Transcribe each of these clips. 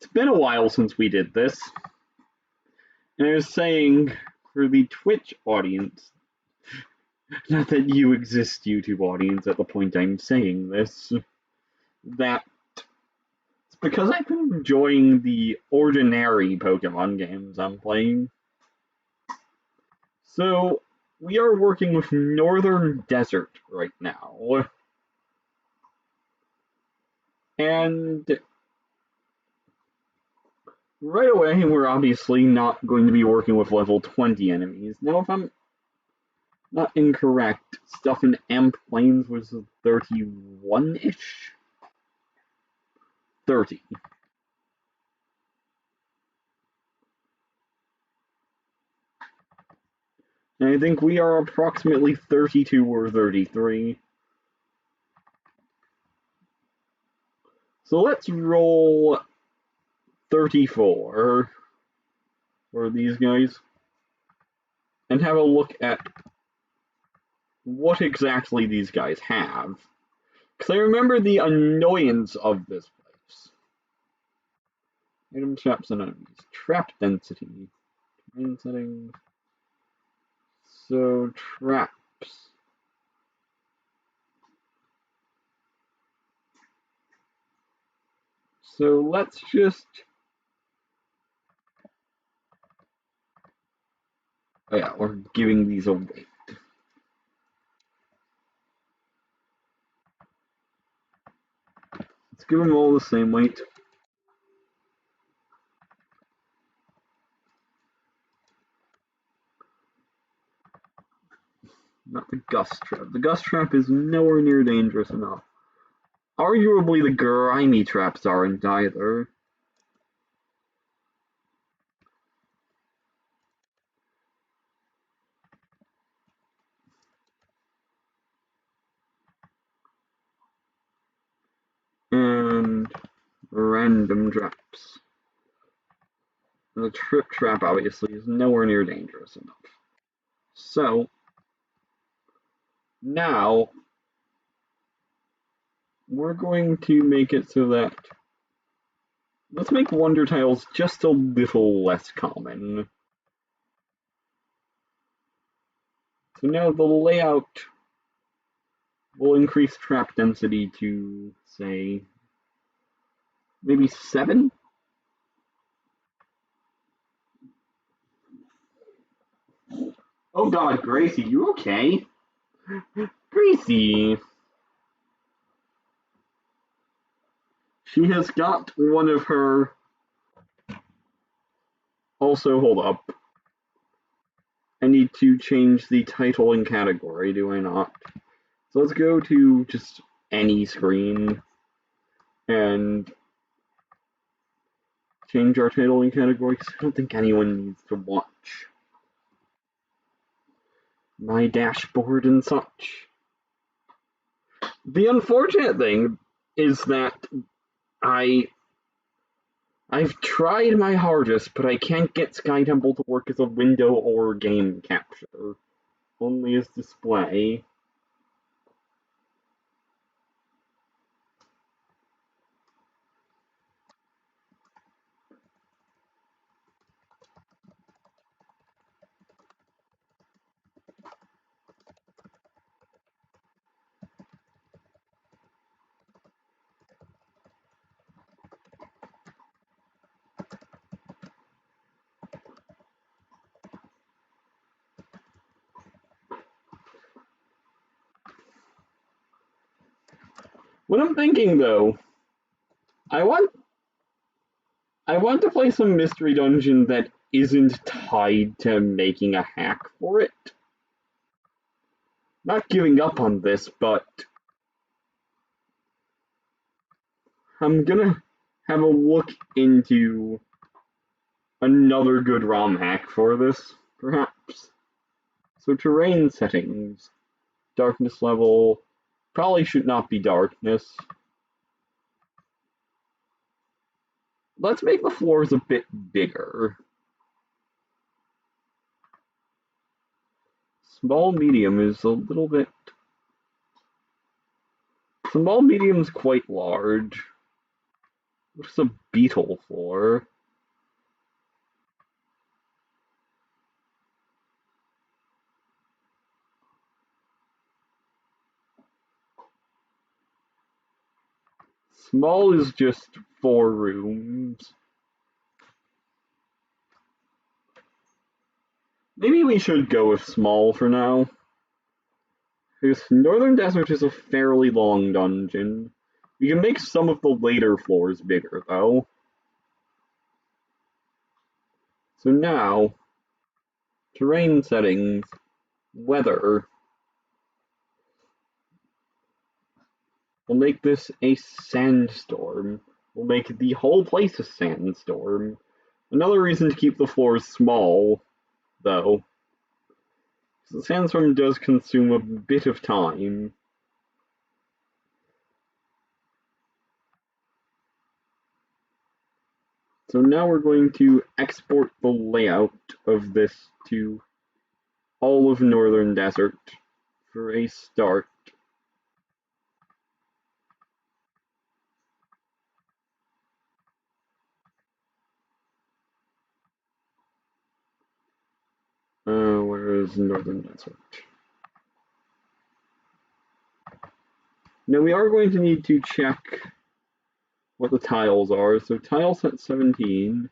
been a while since we did this. And I was saying, for the Twitch audience, not that you exist, YouTube audience, at the point I'm saying this, that it's because I've been enjoying the ordinary Pokemon games I'm playing. So, we are working with Northern Desert right now. And right away, we're obviously not going to be working with level 20 enemies. Now, if I'm not incorrect, stuff in Amp Plains was 31-ish? 30. And I think we are approximately 32 or 33. So let's roll 34 for these guys and have a look at what exactly these guys have. Because I remember the annoyance of this place. Item traps and enemies. Trap density. Terrain settings. So, traps. So let's just... Oh yeah, we're giving these a weight. Let's give them all the same weight. Not the Gust Trap. The Gust Trap is nowhere near dangerous enough. Arguably, the Grimy Traps aren't either. And random traps. The Trip Trap, obviously, is nowhere near dangerous enough. So, now, we're going to make it so that... Let's make Wonder Tiles just a little less common. So now the layout will increase trap density to, say, maybe 7? Oh god, Gracie, you okay? Gracie! She has got one of her... Also, hold up. I need to change the title and category, do I not? So let's go to just any screen and change our title and category, because I don't think anyone needs to watch my dashboard and such. The unfortunate thing is that I've tried my hardest, but I can't get SkyTemple to work as a window or game capture, only as display. What I'm thinking, though, I want to play some mystery dungeon that isn't tied to making a hack for it. Not giving up on this, but I'm gonna have a look into another good ROM hack for this, perhaps. So terrain settings, darkness level, probably should not be darkness. Let's make the floors a bit bigger. Small medium is a little bit... Small medium is quite large. What's a beetle floor? Small is just 4 rooms. Maybe we should go with small for now. Because Northern Desert is a fairly long dungeon. We can make some of the later floors bigger, though. So now, terrain settings, weather. We'll make this a sandstorm. We'll make the whole place a sandstorm. Another reason to keep the floors small, though. The sandstorm does consume a bit of time. So now we're going to export the layout of this to all of Northern Desert for a start. Where is Northern Desert? Now we are going to need to check what the tiles are. So tile set 17.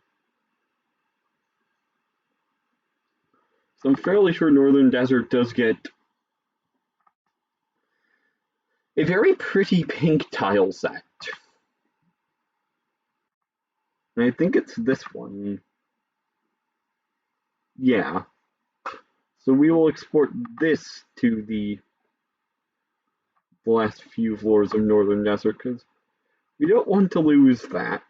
So I'm fairly sure Northern Desert does get a very pretty pink tile set. And I think it's this one. Yeah. So we will export this to the last few floors of Northern Desert because we don't want to lose that.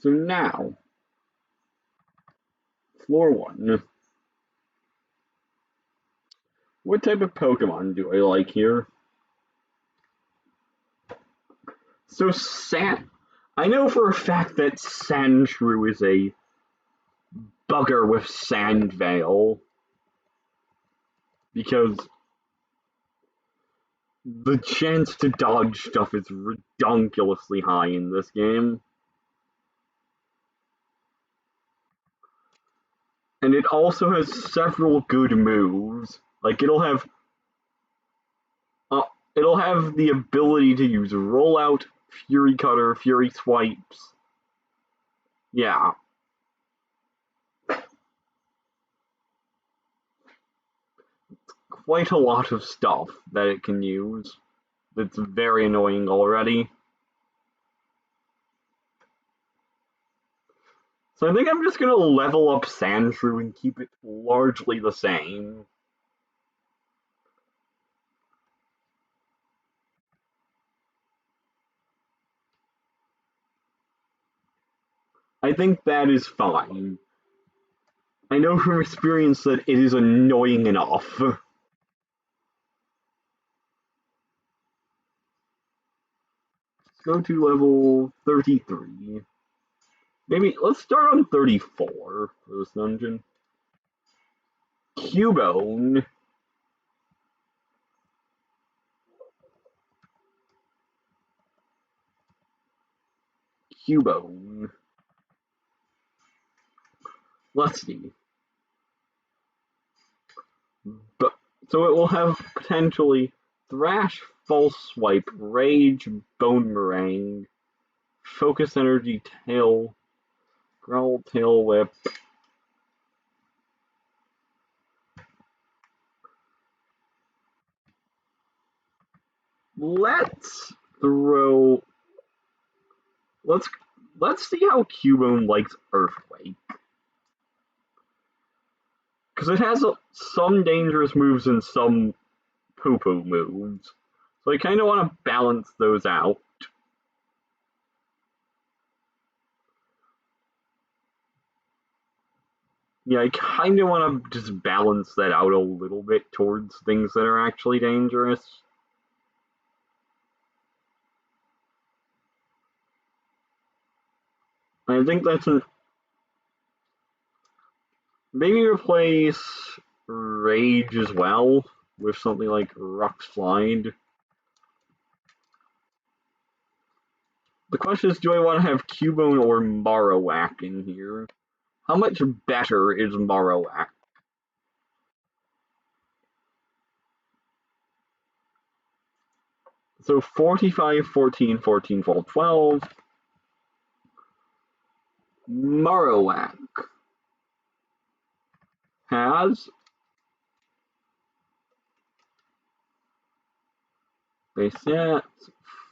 So now, floor 1. What type of Pokemon do I like here? So I know for a fact that Sandshrew is a bugger with Sand Veil. Because the chance to dodge stuff is ridiculously high in this game. And it also has several good moves. Like it'll have the ability to use Rollout, Fury Cutter, Fury Swipes. Yeah. Quite a lot of stuff that it can use. That's very annoying already. So I think I'm just gonna level up Sandshrew and keep it largely the same. I think that is fine. I know from experience that it is annoying enough. Go to level 33. Maybe let's start on 34 for this dungeon. Cubone. Cubone. Let's see. But so it will have potentially Thrash, False Swipe, Rage, Bone Meringue, Focus Energy, Tail, Growl, Tail Whip. Let's throw. Let's see how Cubone likes Earthquake. Because it has some dangerous moves and some poo-poo moves. So I kind of want to balance those out. Yeah, I kind of want to just balance that out a little bit towards things that are actually dangerous. I think that's an... Maybe replace Rage as well with something like Rock Slide. The question is, do I want to have Cubone or Marowak in here? How much better is Marowak? So 45, 14, 14, 12. Marowak has base stats.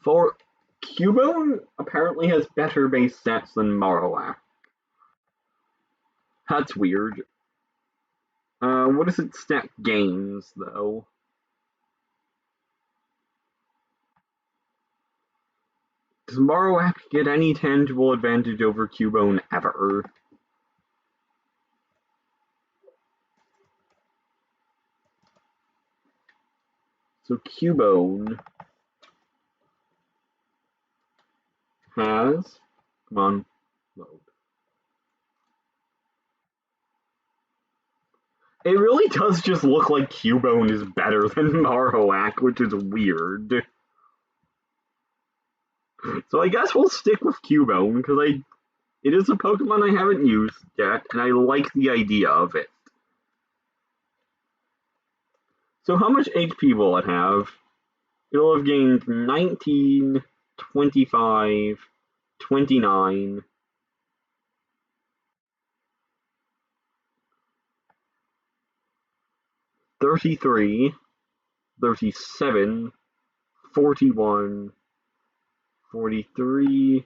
For Cubone apparently has better base stats than Marowak. That's weird. What does it stat gains, though? Does Marowak get any tangible advantage over Cubone ever? So Cubone has... Come on, load. It really does just look like Cubone is better than Marowak, which is weird. So I guess we'll stick with Cubone, because it is a Pokemon I haven't used yet, and I like the idea of it. So how much HP will it have? It'll have gained 19, 25, 29, 33, 37, 41, 43,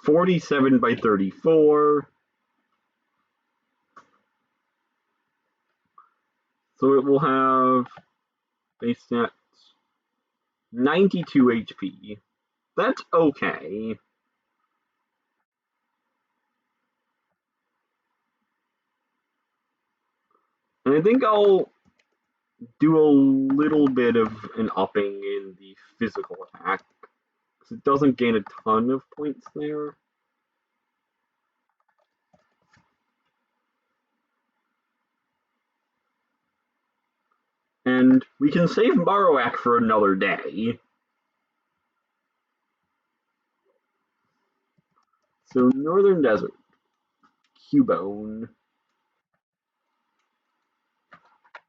47 by 34. So it will have base stats 92 HP. That's okay. And I think I'll do a little bit of an upping in the physical attack, because it doesn't gain a ton of points there. And we can save Marowak for another day. So Northern Desert, Cubone.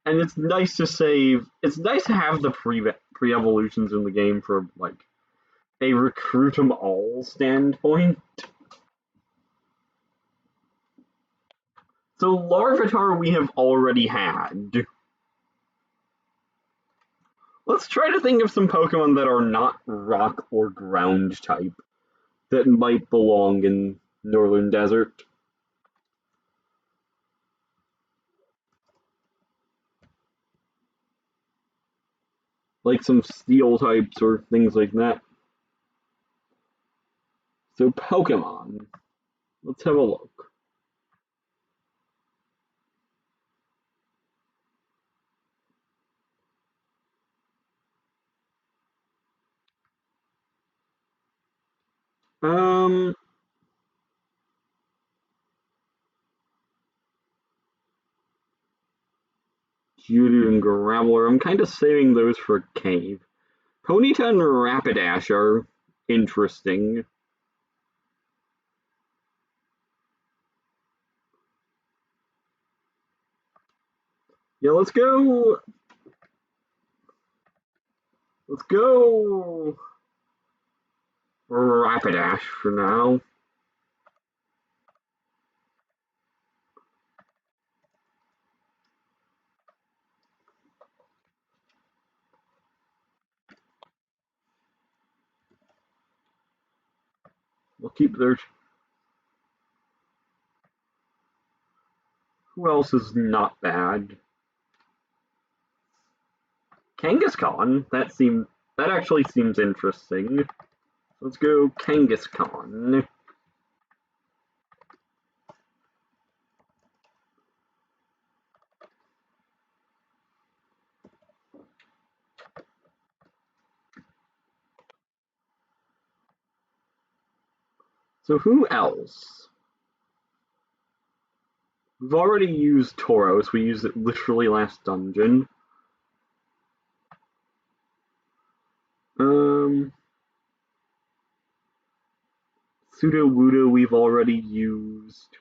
And it's nice to save, it's nice to have the pre-evolutions in the game for, like, a recruit 'em all standpoint. So Larvitar we have already had. Let's try to think of some Pokemon that are not rock or ground type that might belong in Northern Desert. Like some steel types or things like that. So Pokemon. Let's have a look. Um, Geodude and Graveler. I'm kind of saving those for Cave. Ponyta and Rapidash are interesting. Yeah, let's go. Let's go Rapidash for now. We'll keep their... Who else is not bad? Kangaskhan. That actually seems interesting. Let's go Kangaskhan. So who else? We've already used Tauros. We used it literally last dungeon. Pseudo-Wudo we've already used.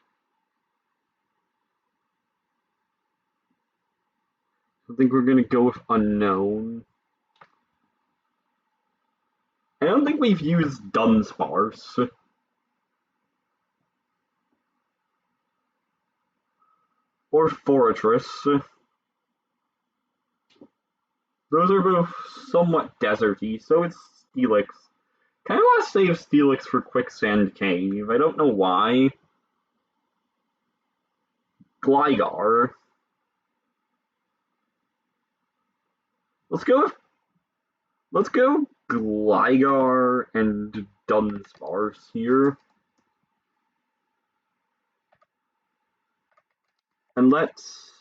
I think we're gonna go with Unknown. I don't think we've used Dunsparce. Or Fortress. Those are both somewhat deserty, so it's Steelix. Kinda wanna save Steelix for Quicksand Cave. I don't know why. Gligar. Let's go Gligar and Dunsparce here. And let's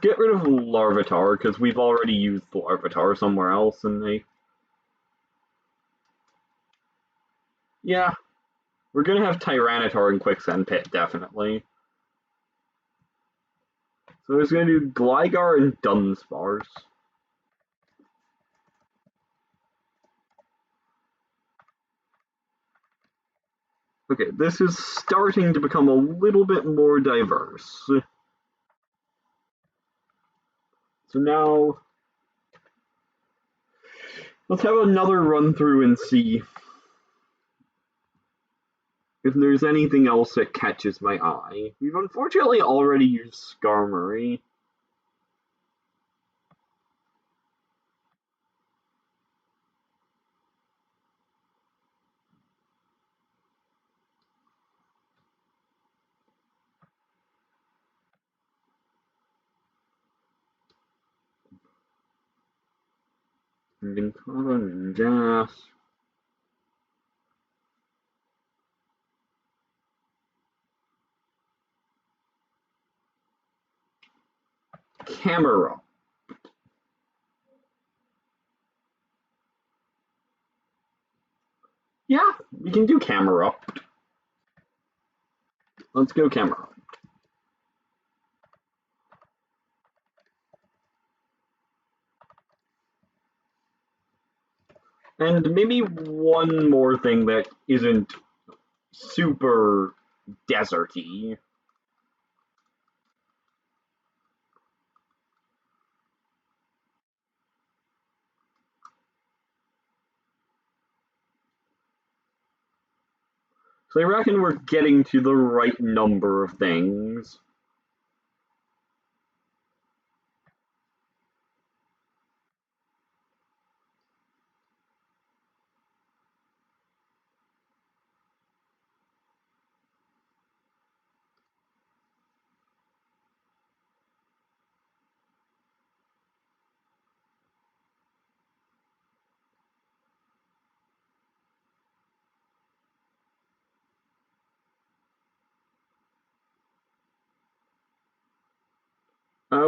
get rid of Larvitar, because we've already used Larvitar somewhere else, and yeah, we're gonna have Tyranitar in Quicksand Pit, definitely. So it's gonna do Gligar and Dunsparce. Okay, this is starting to become a little bit more diverse. So now, let's have another run through and see if there's anything else that catches my eye. We've unfortunately already used Skarmory. Vincada and Gas. Camera. Yeah, we can do camera. Let's go camera. And maybe one more thing that isn't super deserty. So I reckon we're getting to the right number of things.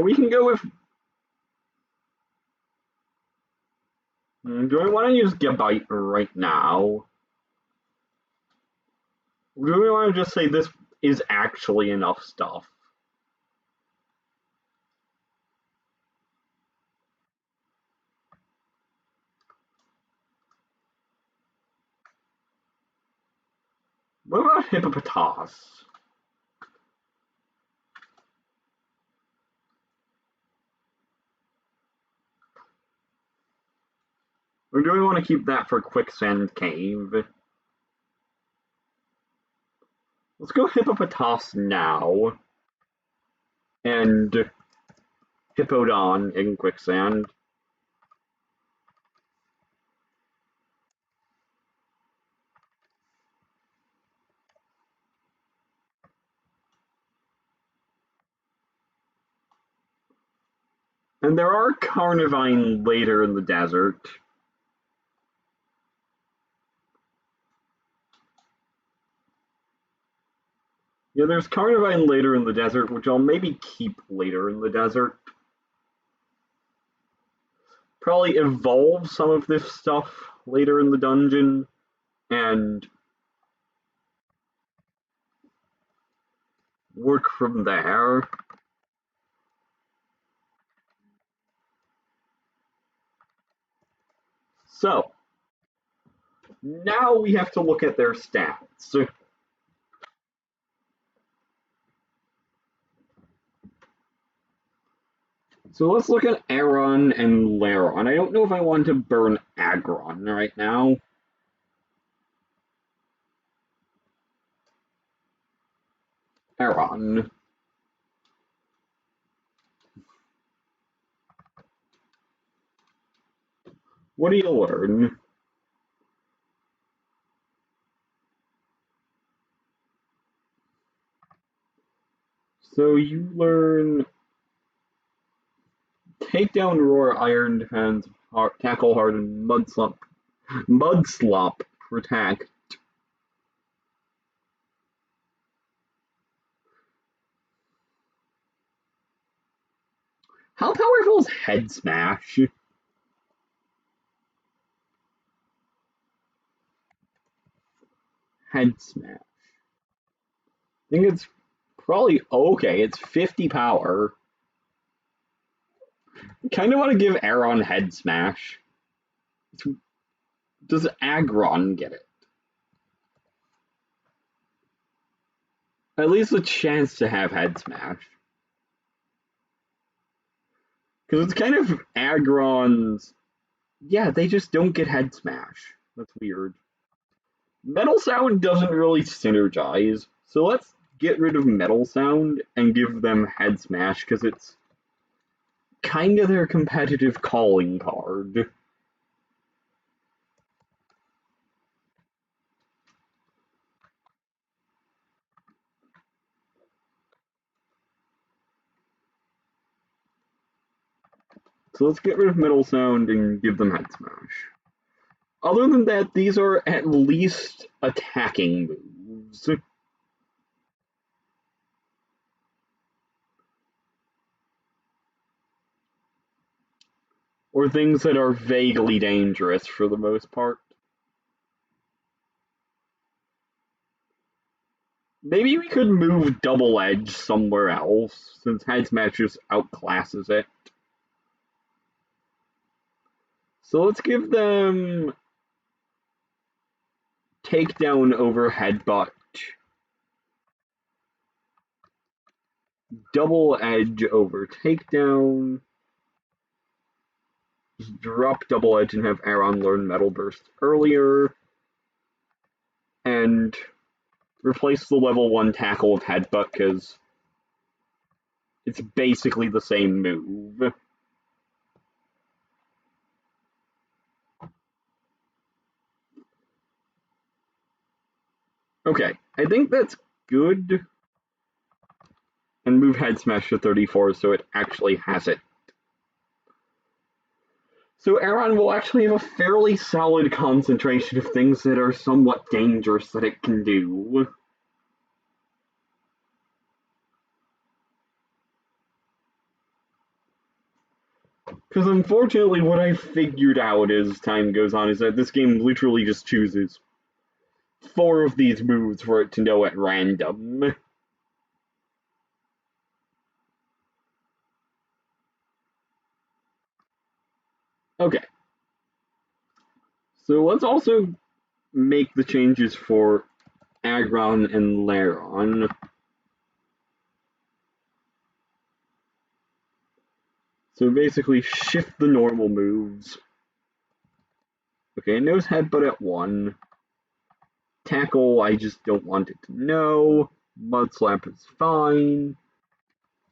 We can go with. Do I want to use Gabite right now? Do we want to just say this is actually enough stuff? What about Hippopotas? Or do we want to keep that for Quicksand Cave? Let's go Hippopotas now. And Hippodon in Quicksand. And there are Carnivine later in the desert. Yeah, there's Carnivine later in the desert, which I'll maybe keep later in the desert. probably evolve some of this stuff later in the dungeon and work from there. So, now we have to look at their stats. So let's look at Aron and Laron. I don't know if I want to burn Agron right now. Aron. What do you learn? So you learn take down, roar, iron defense, tackle hard, and mud slop, protect. How powerful is head smash? Head smash. I think it's probably okay. It's 50 power. Kind of want to give Aron head smash. Does Agron get it? At least a chance to have head smash. Because it's kind of Agron's. Yeah, they just don't get head smash. That's weird. Metal Sound doesn't really synergize, so let's get rid of Metal Sound and give them head smash because it's kind of their competitive calling card. So let's get rid of Metal Sound and give them head smash. Other than that, these are at least attacking moves. Or things that are vaguely dangerous for the most part. Maybe we could move Double Edge somewhere else, since head smash just outclasses it. So let's give them takedown over headbutt, double edge over takedown, drop double edge and have Aron learn metal burst earlier, and replace the level 1 tackle with headbutt because it's basically the same move. Okay, I think that's good. And move head smash to 34 so it actually has it. So Aron will actually have a fairly solid concentration of things that are somewhat dangerous that it can do. Because unfortunately, what I figured out as time goes on is that this game literally just chooses 4 of these moves for it to know at random. Okay. So let's also make the changes for Agron and Laron. So basically shift the normal moves. Okay, nose headbutt at 1. Tackle, I just don't want it to know. Mud slap is fine.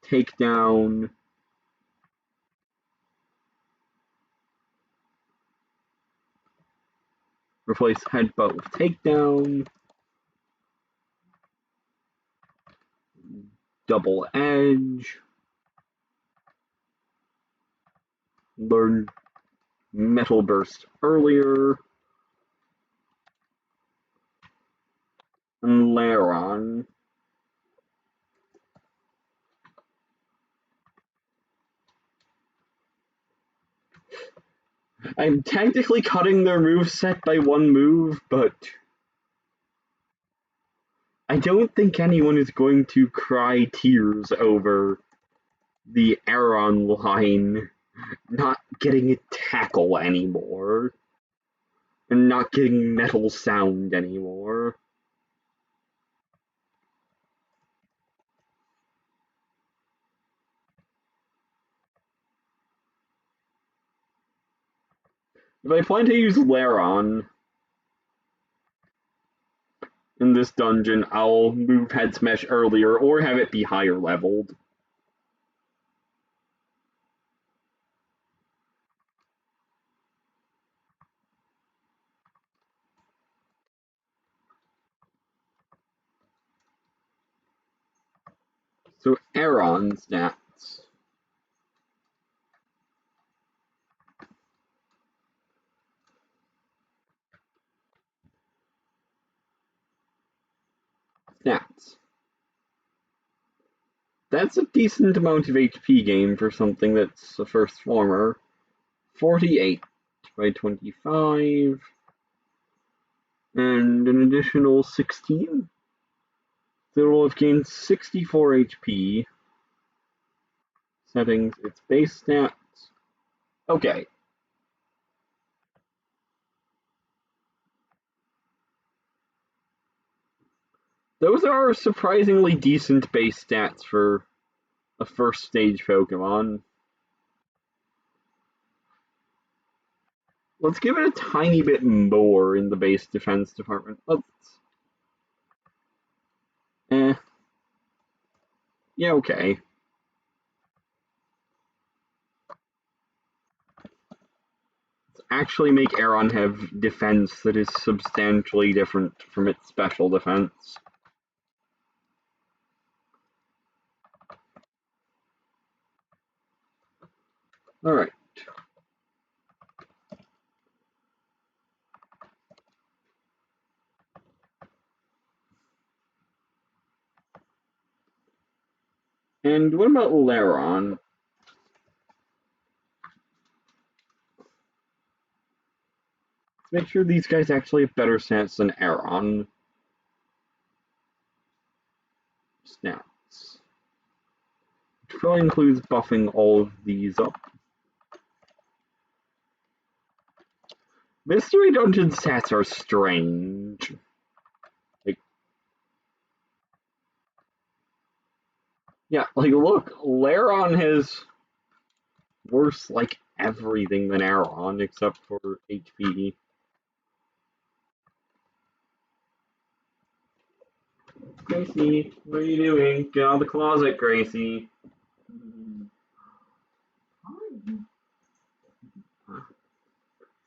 Takedown. Replace headbutt with takedown. Double edge. Learn metal burst earlier. And Laron. I'm technically cutting their moveset by one move, but I don't think anyone is going to cry tears over the Aron line not getting a tackle anymore, and not getting metal sound anymore. If I plan to use Laron in this dungeon, I'll move Head Smash earlier or have it be higher leveled. So Aron stats. Stats. That's a decent amount of HP gain for something that's a first former. 48 by 25, and an additional 16. So it will have gained 64 HP. Settings, its base stats. Okay. Those are surprisingly decent base stats for a first stage Pokemon. Let's give it a tiny bit more in the base defense department. Let's. Yeah, okay. Let's actually make Aron have defense that is substantially different from its special defense. Alright. And what about Laron? Let's make sure these guys actually have better stats than Aron. Stats. Which probably includes buffing all of these up. Mystery Dungeon stats are strange. Like, yeah, like look, Laron has worse like everything than Aron except for HP. Gracie, what are you doing? Get out of the closet, Gracie.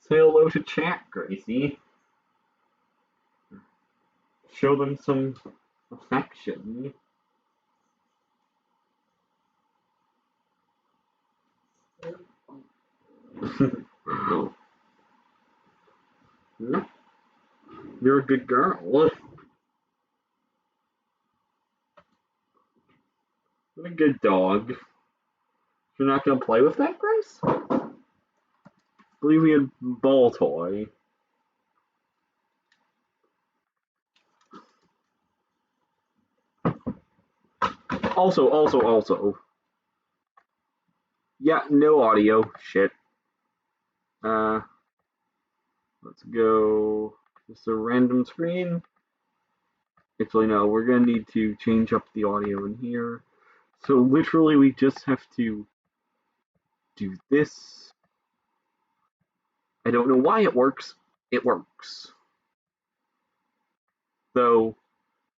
Say hello to chat, Gracie. Show them some affection. You're a good girl. What a good dog. You're not gonna play with that, Grace? I believe we had ball toy. Also. Yeah, no audio. Shit. Let's go. Just a random screen. Actually, no, we're gonna need to change up the audio in here. So literally, we just have to do this. I don't know why it works. It works. Though,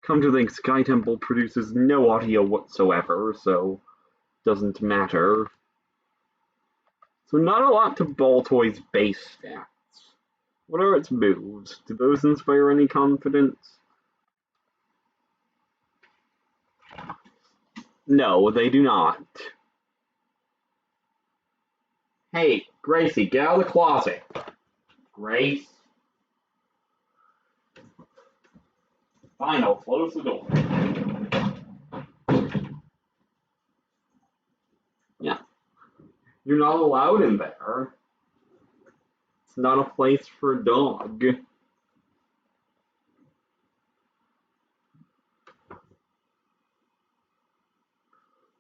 come to think, SkyTemple produces no audio whatsoever, so doesn't matter. So not a lot to Baltoy's base stats. What are its moves? Do those inspire any confidence? No, they do not. Hey, Gracie, get out of the closet. Grace. Fine, I'll close the door. Yeah. You're not allowed in there. It's not a place for a dog.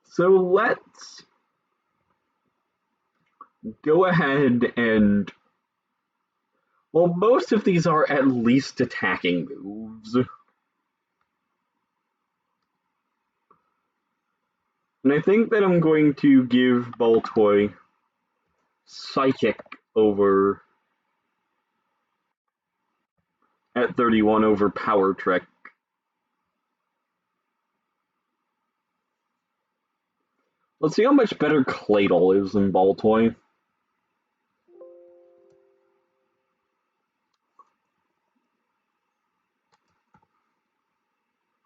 So let's go ahead and... Well, most of these are at least attacking moves. And I think that I'm going to give Baltoy Psychic over at 31 over Power Trick. Let's see how much better Cladle is than Baltoy.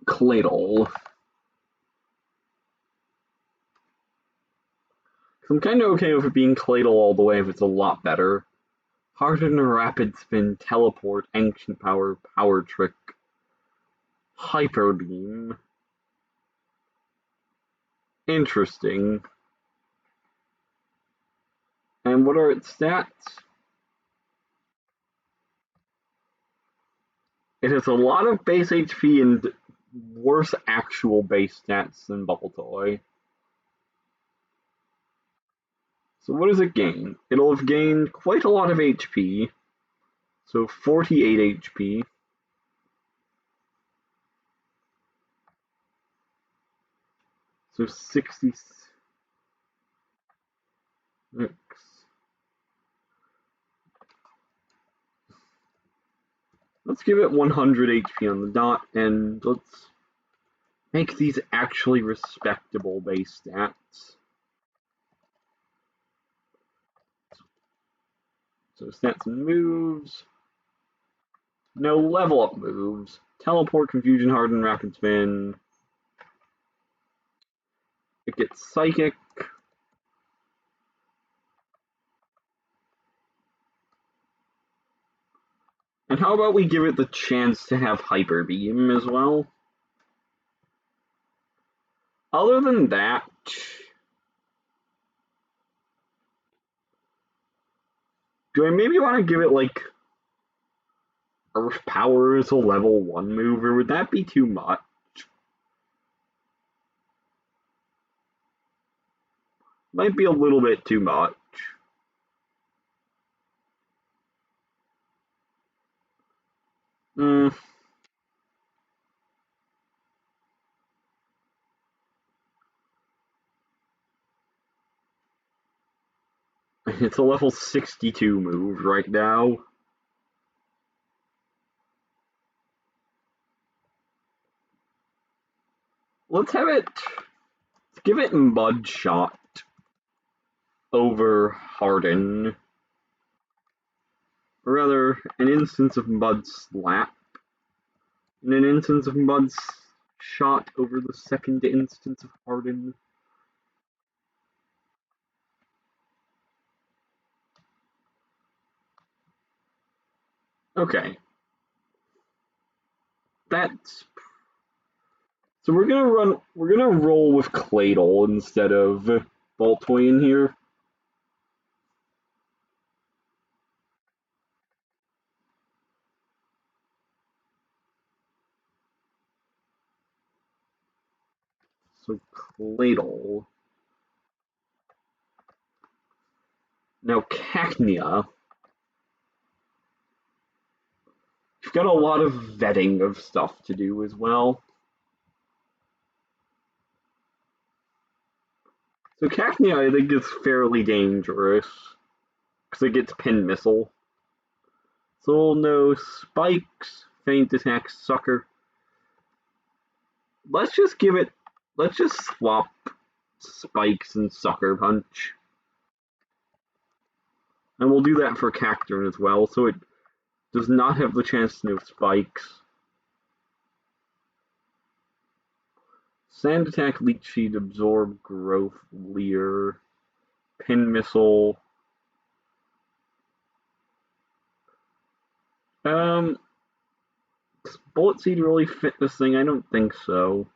Cladle. I'm kind of okay with it being Cladle all the way if it's a lot better. Harden, Rapid Spin, Teleport, Ancient Power, Power Trick, Hyper Beam. Interesting. And what are its stats? It has a lot of base HP and worse actual base stats than Baltoy. So what does it gain? It'll have gained quite a lot of HP. So 48 HP. So 66. Let's give it 100 HP on the dot, and let's make these actually respectable base stats. So stats and moves. No level up moves. Teleport, Confusion, Harden, Rapid Spin. It gets Psychic. And how about we give it the chance to have Hyper Beam as well? Other than that, do I maybe want to give it like Earth Power as a level 1 move, or would that be too much? Might be a little bit too much. It's a level 62 move right now. Let's give it Mud Shot over Harden. Or rather, an instance of Mud Slap. And an instance of Mud Shot over the second instance of Harden. Okay. So we're gonna roll with Cladle instead of Baltoy in here. So Cladle. Now Cacnea. You've got a lot of vetting of stuff to do as well. So Cacnea, I think, is fairly dangerous because it gets Pin Missile. So no Spikes, Feint Attack, Sucker. Let's just swap Spikes and Sucker Punch. And we'll do that for Cacturn as well, so it does not have the chance to know Spikes. Sand Attack, Leech Seed, Absorb, Growth, Leer, Pin Missile. Does Bullet Seed really fit this thing? I don't think so.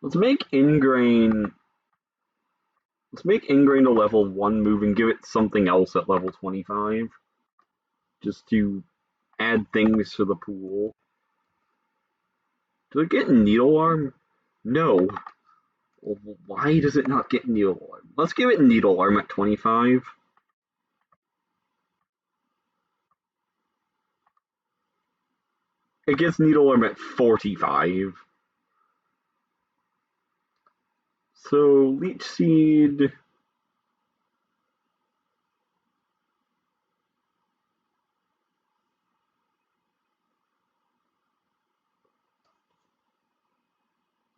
Let's make Ingrain Let's make Ingrain a level 1 move and give it something else at level 25. Just to add things to the pool. Does it get Needle Arm? No. Well, why does it not get Needle Arm? Let's give it Needle Arm at 25. It gets Needle Arm at 45. So, Leech Seed.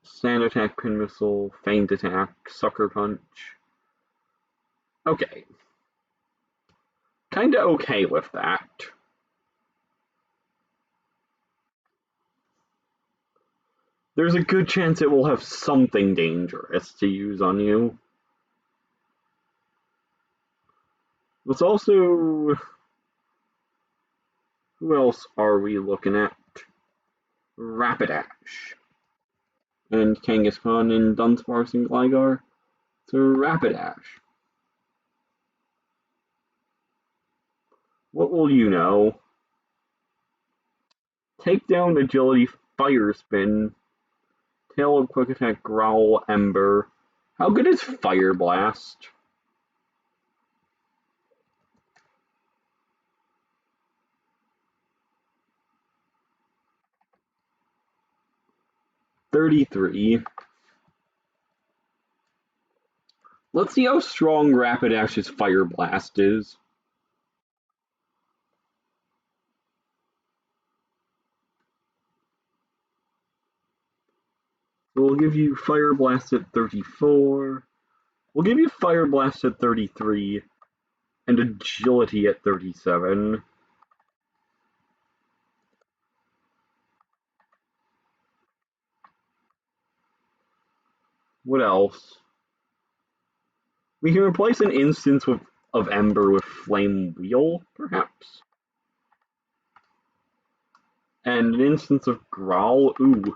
Sand Attack, Pin Missile, Feint Attack, Sucker Punch. Okay. Kinda okay with that. There's a good chance it will have something dangerous to use on you. Let's also... Who else are we looking at? Rapidash. And Kangaskhan and Dunsparce and Gligar. So Rapidash. What will you know? Takedown, Agility, Fire Spin, Tail of Quick Attack, Growl, Ember. How good is Fire Blast? $33. Let's see how strong Rapidash's Fire Blast is. We'll give you Fire Blast at 34. We'll give you Fire Blast at 33 and Agility at 37. What else? We can replace an instance of Ember with Flame Wheel, perhaps? And an instance of Growl. Ooh.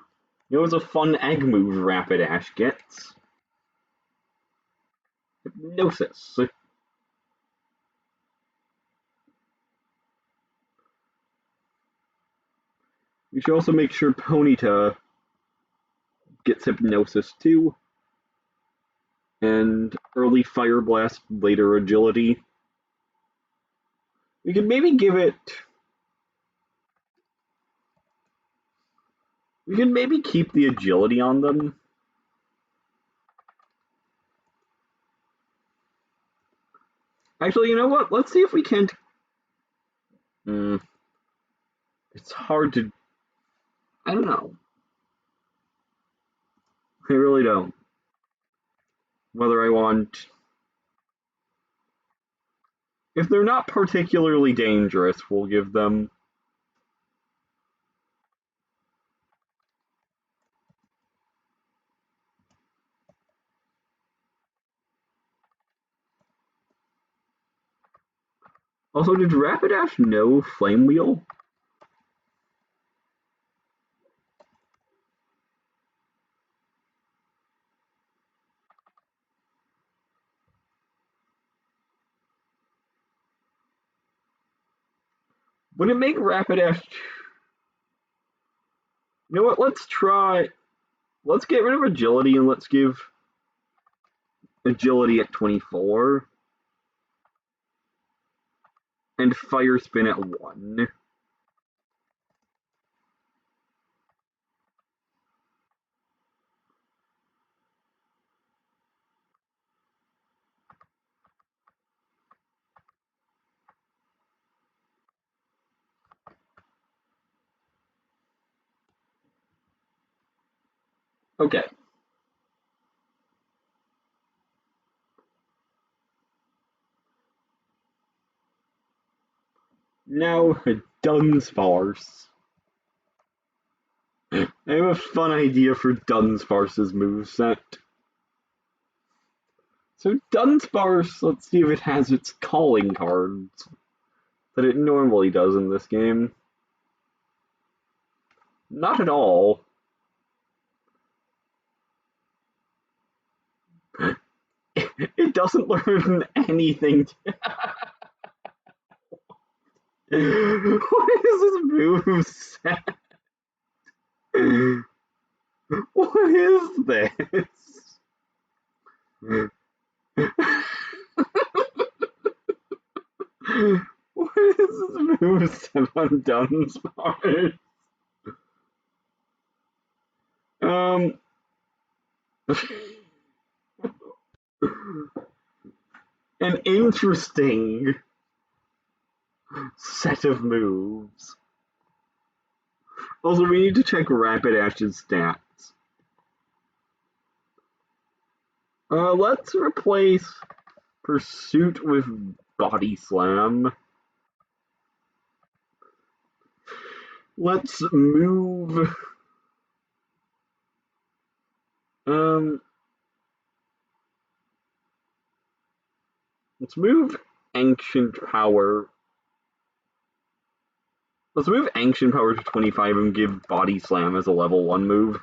You know what's a fun egg move Rapidash gets? Hypnosis. We should also make sure Ponyta gets Hypnosis too. And early Fire Blast, later Agility. We could maybe give it... We can maybe keep the Agility on them. Actually, you know what? Let's see if we can't... It's hard to... I don't know. I really don't. Whether I want... If they're not particularly dangerous, we'll give them... Also, did Rapidash know Flame Wheel? Would it make Rapidash... You know what, let's try... Let's get rid of Agility and let's give Agility at 24. And Fire Spin at 1. Okay. Now, Dunsparce. I have a fun idea for Dunsparce's moveset. So Dunsparce, let's see if it has its calling cards that it normally does in this game. Not at all. It doesn't learn anything. What is this move set? What is this? What is this move set on Dunsparce? Um. An interesting set of moves. Also, we need to check Rapidash's stats. Let's replace Pursuit with Body Slam. Let's move. Let's move Ancient Power. Let's move Ancient Power to 25 and give Body Slam as a level 1 move.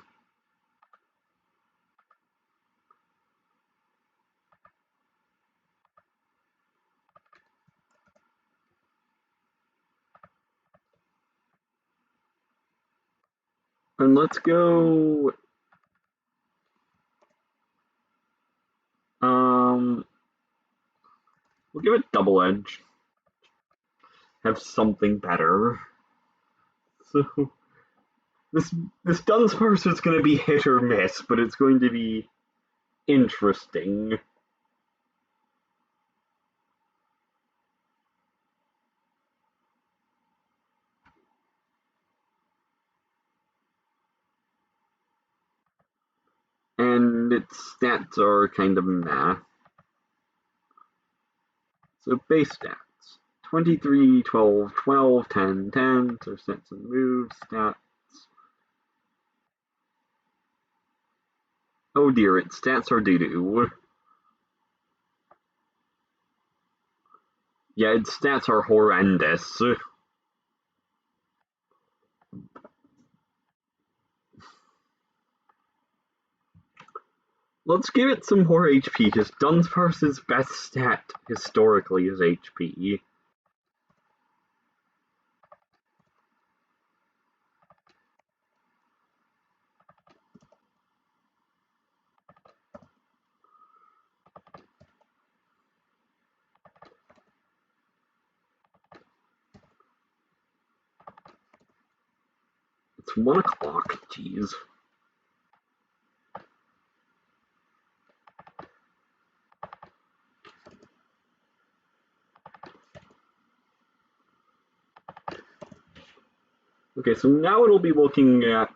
And let's go. We'll give it Double Edge. Have something better. So this Dunsparce is going to be hit or miss, but it's going to be interesting. And its stats are kind of meh. So base stats. 23, 12, 12, 10, 10. So sets and moves, stats. Oh dear, its stats are doo-doo. Yeah, its stats are horrendous. Let's give it some more HP, because Dunsparce's best stat historically is HP. It's 1 o'clock, jeez. Okay, so now it'll be looking at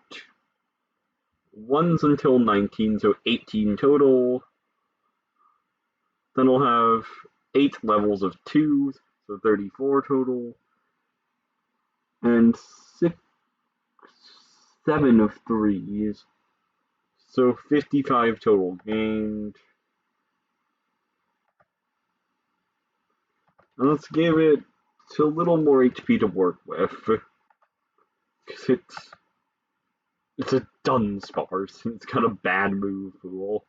1s until 19, so 18 total. Then we'll have 8 levels of 2s, so 34 total. And 7 of 3s, so 55 total gained. And let's give it a little more HP to work with, because it's a Dunsparce, and it's got a bad move pool.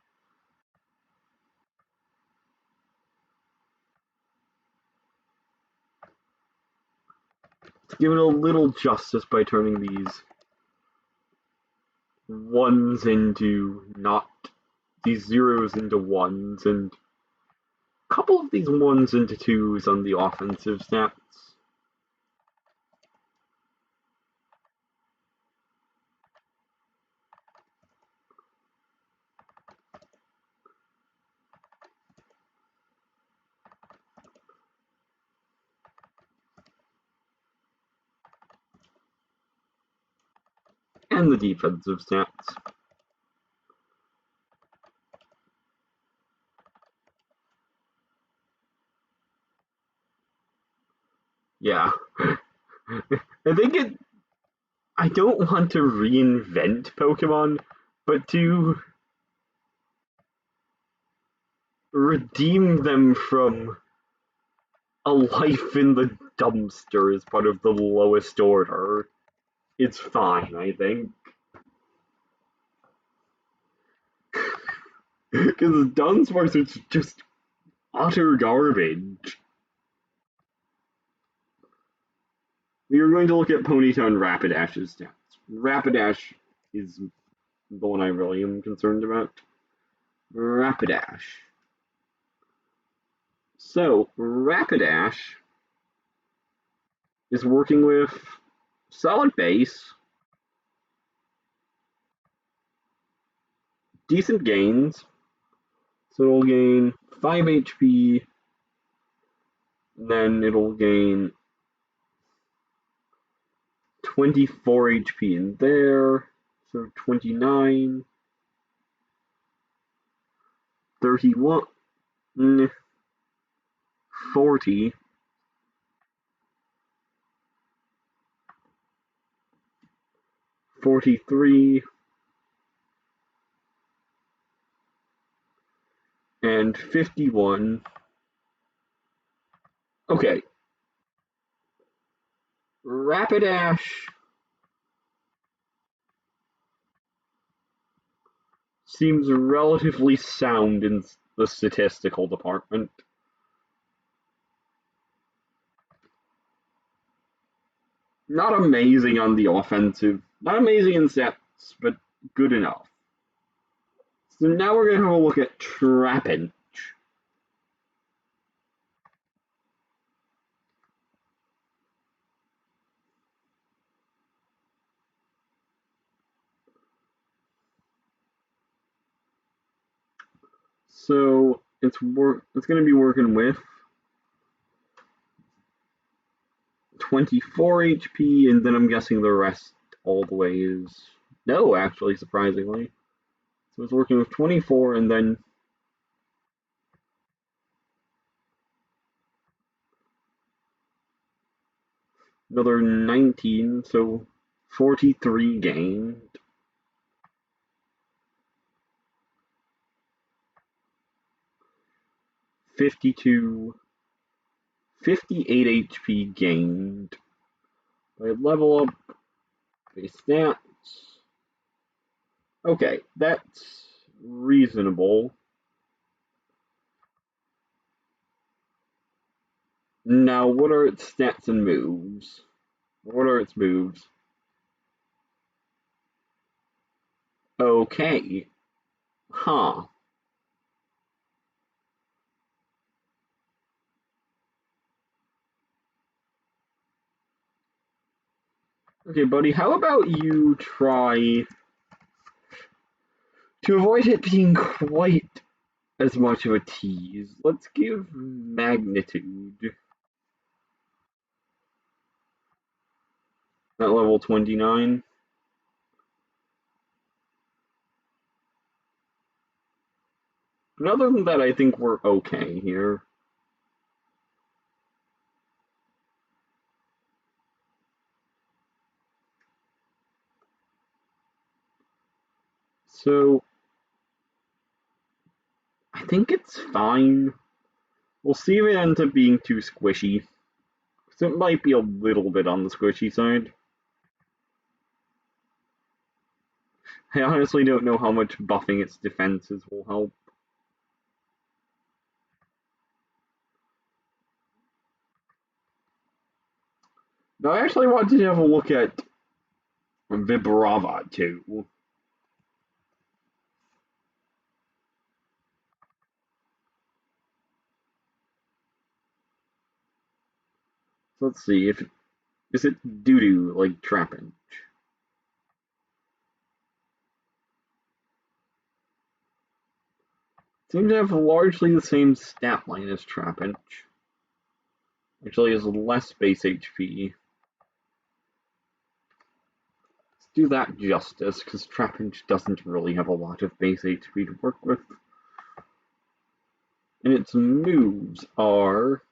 Let's give it a little justice by turning these 1s into these 0s into 1s, and a couple of these 1s into 2s on the offensive stats. And the defensive stats. Yeah. I don't want to reinvent Pokemon, but to redeem them from a life in the dumpster as part of the lowest order, it's fine, I think. Because Dunsparce is just utter garbage. We are going to look at Ponyta and Rapidash's stats. Rapidash is the one I really am concerned about. Rapidash. So, Rapidash is working with solid base, decent gains. So it'll gain 5 HP, then it'll gain 24 HP in there, so 29, 31, 40, 43, and 51. Okay. Rapidash seems relatively sound in the statistical department. Not amazing on the offensive, not amazing in stats, but good enough. So now we're going to have a look at Trapinch. So it's going to be working with 24 HP, and then I'm guessing the rest all the way is no, actually, surprisingly. So it's working with 24, and then another 19, so 43 gained. 52, 58 HP gained. I level up base stats. Okay, that's reasonable. Now, what are its stats and moves? What are its moves? Okay. Huh. Okay, buddy, how about you try to avoid it being quite as much of a tease? Let's give magnitude at level 29. And other than that, I think we're okay here. So, I think it's fine. We'll see if it ends up being too squishy. So it might be a little bit on the squishy side. I honestly don't know how much buffing its defenses will help. Now, I actually wanted to have a look at Vibrava too. So let's see if is it doo-doo like Trapinch. Seems to have largely the same stat line as Trapinch. Actually has less base HP. Let's do that justice, because Trapinch doesn't really have a lot of base HP to work with. And its moves are...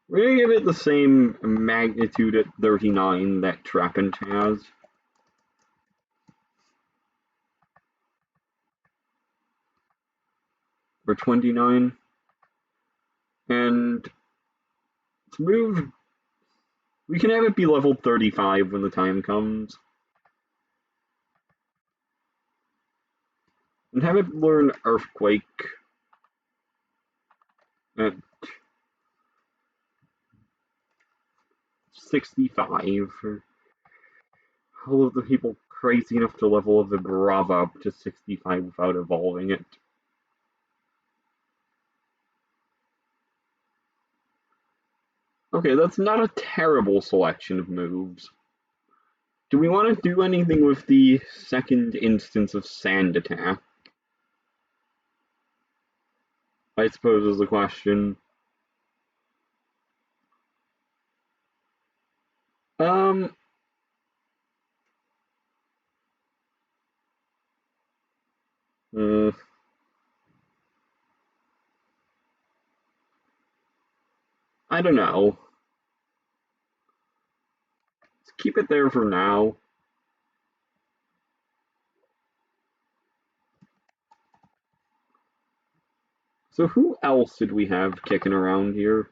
We're going to give it the same magnitude at 39 that Trapinch has. Or 29. And its move... We can have it be level 35 when the time comes. And have it learn Earthquake at 65. All of the people crazy enough to level the Brava up to 65 without evolving it. Okay, that's not a terrible selection of moves. Do we want to do anything with the second instance of Sand Attack? I suppose is the question. Um, hmm, I don't know. Let's keep it there for now. So who else did we have kicking around here?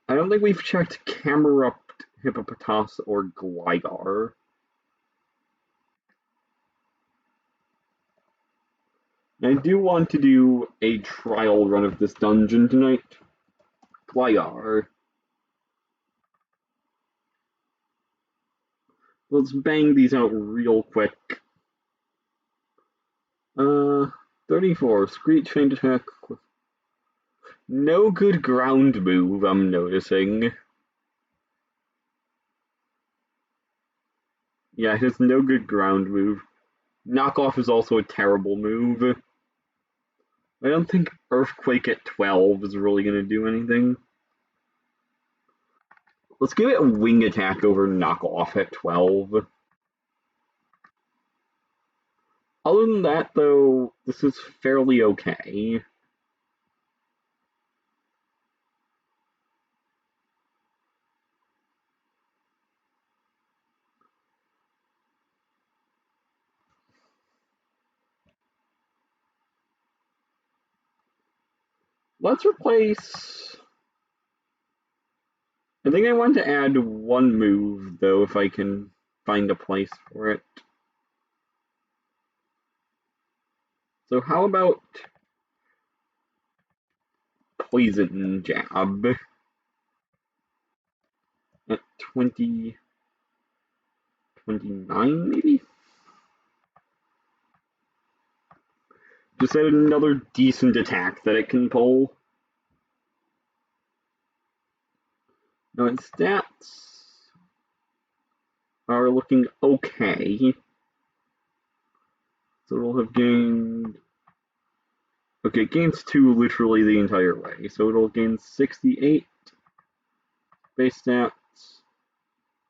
I don't think we've checked Camerupt, Hippopotas, or Gligar. I do want to do a trial run of this dungeon tonight. Gligar. Let's bang these out real quick. 34. Screech Feint Attack. No good ground move, I'm noticing. Yeah, it has no good ground move. Knockoff is also a terrible move. I don't think Earthquake at 12 is really going to do anything. Let's give it a Wing Attack over Knockoff at 12. Other than that, though, this is fairly okay. Let's replace... I think I want to add one move, though, if I can find a place for it. So how about Poison Jab at 20, 29 maybe? Just add another decent attack that it can pull. Now its stats are looking okay. So it'll have gained... Okay, it gains 2 literally the entire way. So it'll gain 68 base stats.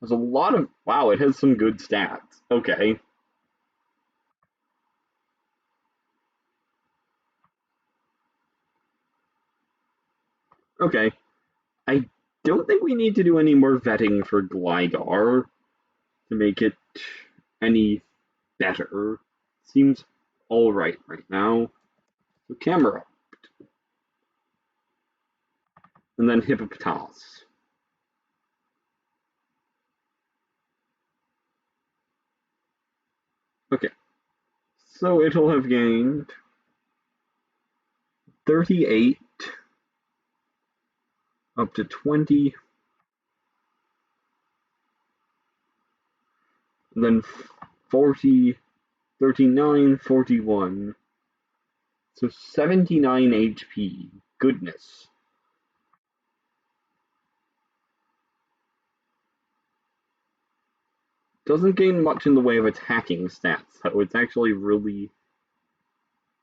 There's a lot of... Wow, it has some good stats. Okay. Okay. I don't think we need to do any more vetting for Gligar to make it any better. Seems alright right now. So Camera. And then Hippopotas. Okay. So it'll have gained 38 up to 20. And then 40, 39, 41. So 79 HP. Goodness. Doesn't gain much in the way of attacking stats, so it's actually really...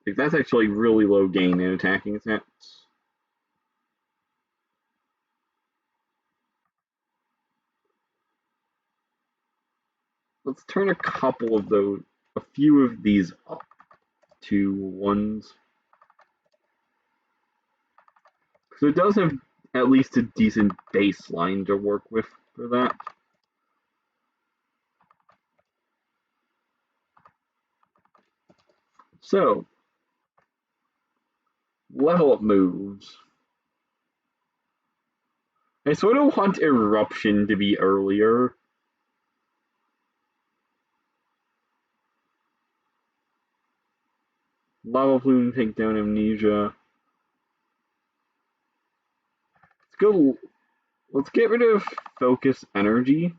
Like, that's actually really low gain in attacking stats. Let's turn a couple of those, a few of these up to 1s. So it does have at least a decent baseline to work with for that. So, level up moves. I sort of want Eruption to be earlier. Lava Plume, take down Amnesia. Let's get rid of Focus Energy.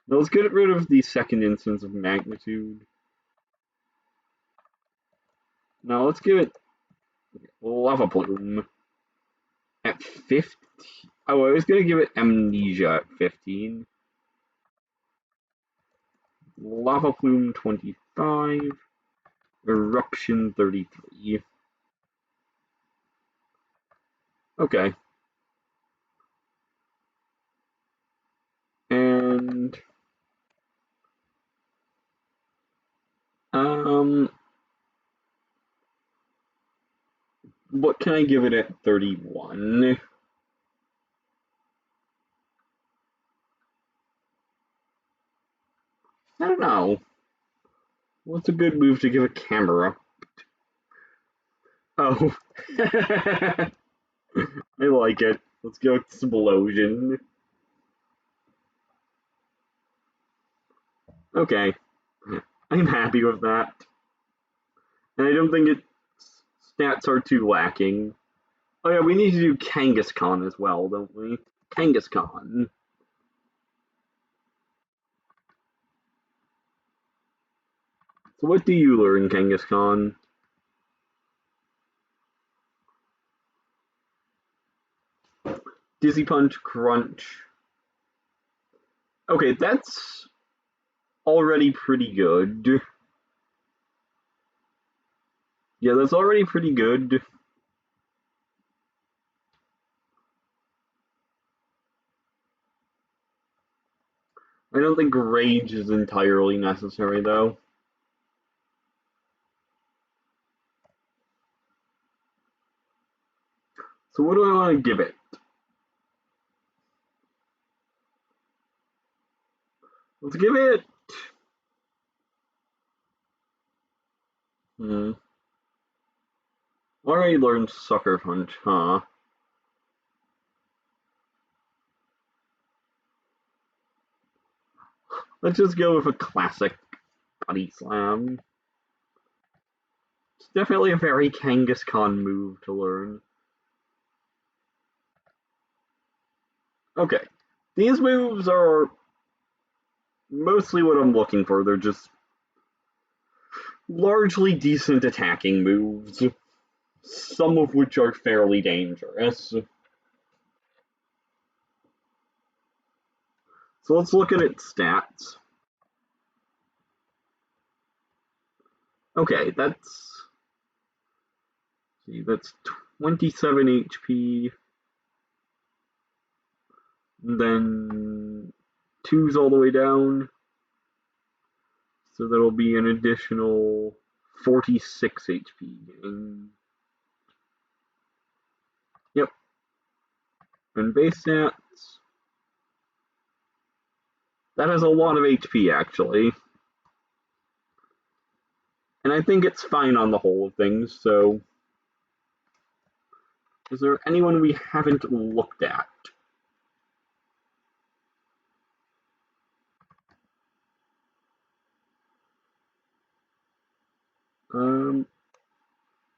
Now let's get rid of the second instance of Magnitude. Now let's give it Lava Plume at 15. Oh, I was going to give it Amnesia at 15. Lava Plume 25. Eruption 33. Okay. And what can I give it at 31? I don't know. What's a good move to give a camera? Oh. I like it. Let's go Explosion. Okay. I'm happy with that. And I don't think its stats are too lacking. Oh yeah, we need to do Kangaskhan as well, don't we? Kangaskhan. So what do you learn, Kangaskhan? Dizzy Punch, Crunch. Okay, that's already pretty good. Yeah, that's already pretty good. I don't think Rage is entirely necessary, though. So what do I want to give it? Let's give it... Already learned Sucker Punch, huh? Let's just go with a classic Body Slam. It's definitely a very Kangaskhan move to learn. Okay, these moves are mostly what I'm looking for. They're just largely decent attacking moves, some of which are fairly dangerous. So let's look at its stats. Okay, that's 27 HP. And then 2's all the way down. So that'll be an additional 46 HP gain. Yep. And base stats. That has a lot of HP, actually. And I think it's fine on the whole of things, so... Is there anyone we haven't looked at?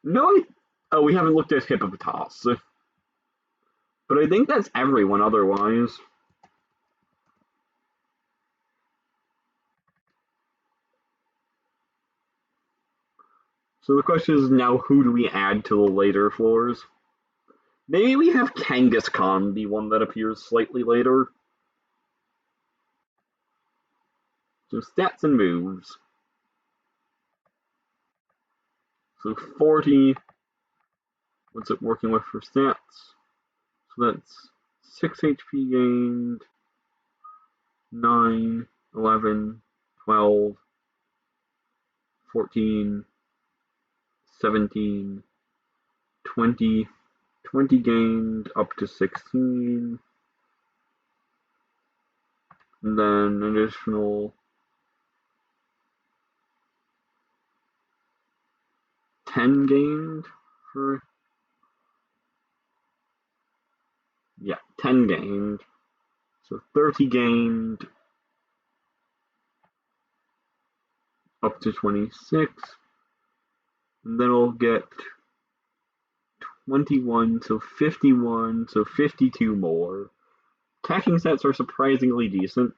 No, oh, we haven't looked at Hippopotas. But I think that's everyone otherwise. So the question is now, who do we add to the later floors? Maybe we have Kangaskhan, the one that appears slightly later. So stats and moves. So 40. What's it working with for stats? So that's 6 HP gained, 9, 11, 12, 14, 17, 20, 20 gained up to 16, and then additional 10 gained for, yeah, 10 gained, so 30 gained up to 26, And then I'll get 21, so 51, so 52 more. Attacking stats are surprisingly decent.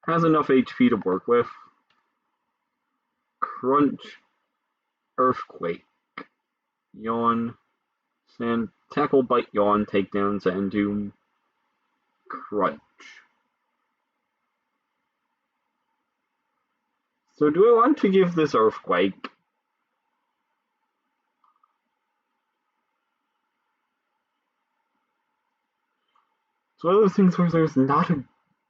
Has enough HP to work with. Crunch, Earthquake, Yawn, Sand, Tackle, Bite, Yawn, Takedown, Sand Tomb, Crunch. So do I want to give this Earthquake? It's one of those things where there's not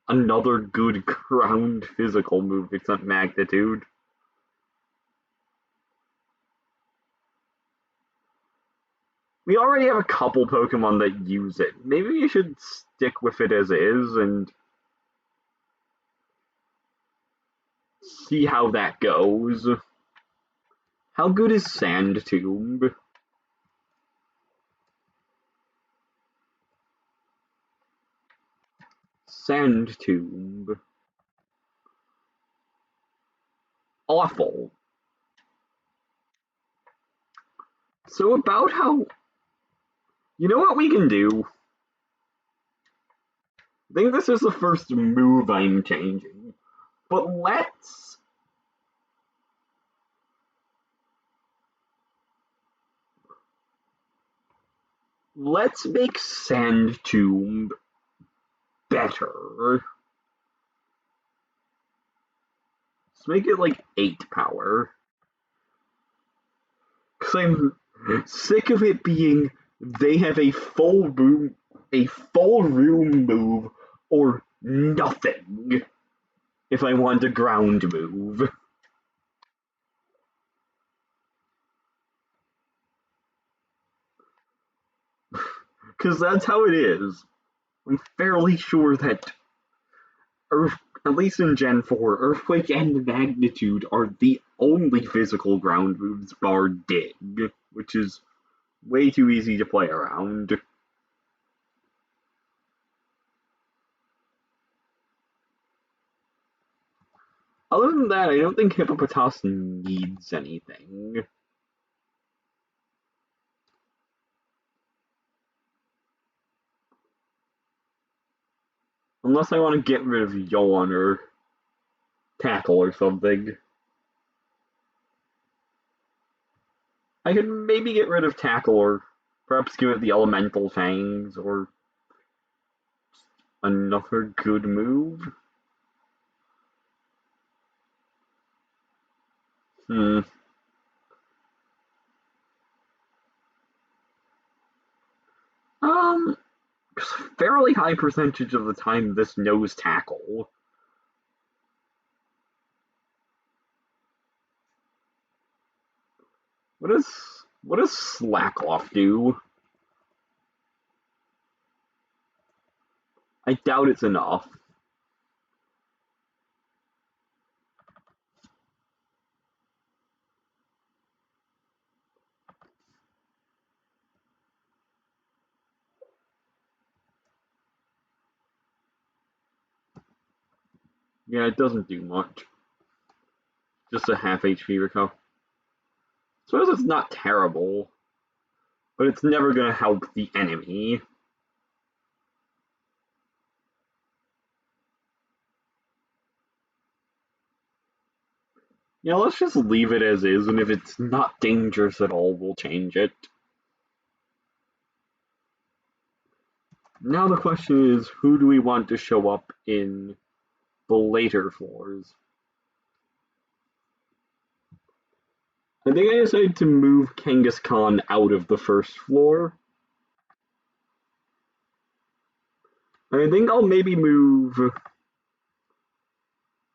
another good ground physical move except Magnitude. We already have a couple Pokemon that use it. Maybe we should stick with it as is and see how that goes. How good is Sand Tomb? Sand Tomb. Awful. So about how... You know what we can do? I think this is the first move I'm changing. But let's make Sand Tomb better. Let's make it like 8 power. Because I'm sick of it being they have a full room move or nothing if I want a ground move. Because that's how it is. I'm fairly sure that at least in Gen 4, Earthquake and Magnitude are the only physical ground moves bar Dig, which is way too easy to play around. Other than that, I don't think Hippopotas needs anything. Unless I want to get rid of Yawn or Tackle or something. I could maybe get rid of Tackle or perhaps give it the Elemental Fangs or another good move. Hmm. Um, fairly high percentage of the time this knows Tackle. What does Slack Off do? I doubt it's enough. Yeah, it doesn't do much. Just a half HP recover. I suppose it's not terrible, but it's never gonna help the enemy. Yeah, let's just leave it as is, and if it's not dangerous at all, we'll change it. Now the question is, who do we want to show up in the later floors? I think I decided to move Kangaskhan out of the first floor. I think I'll maybe move...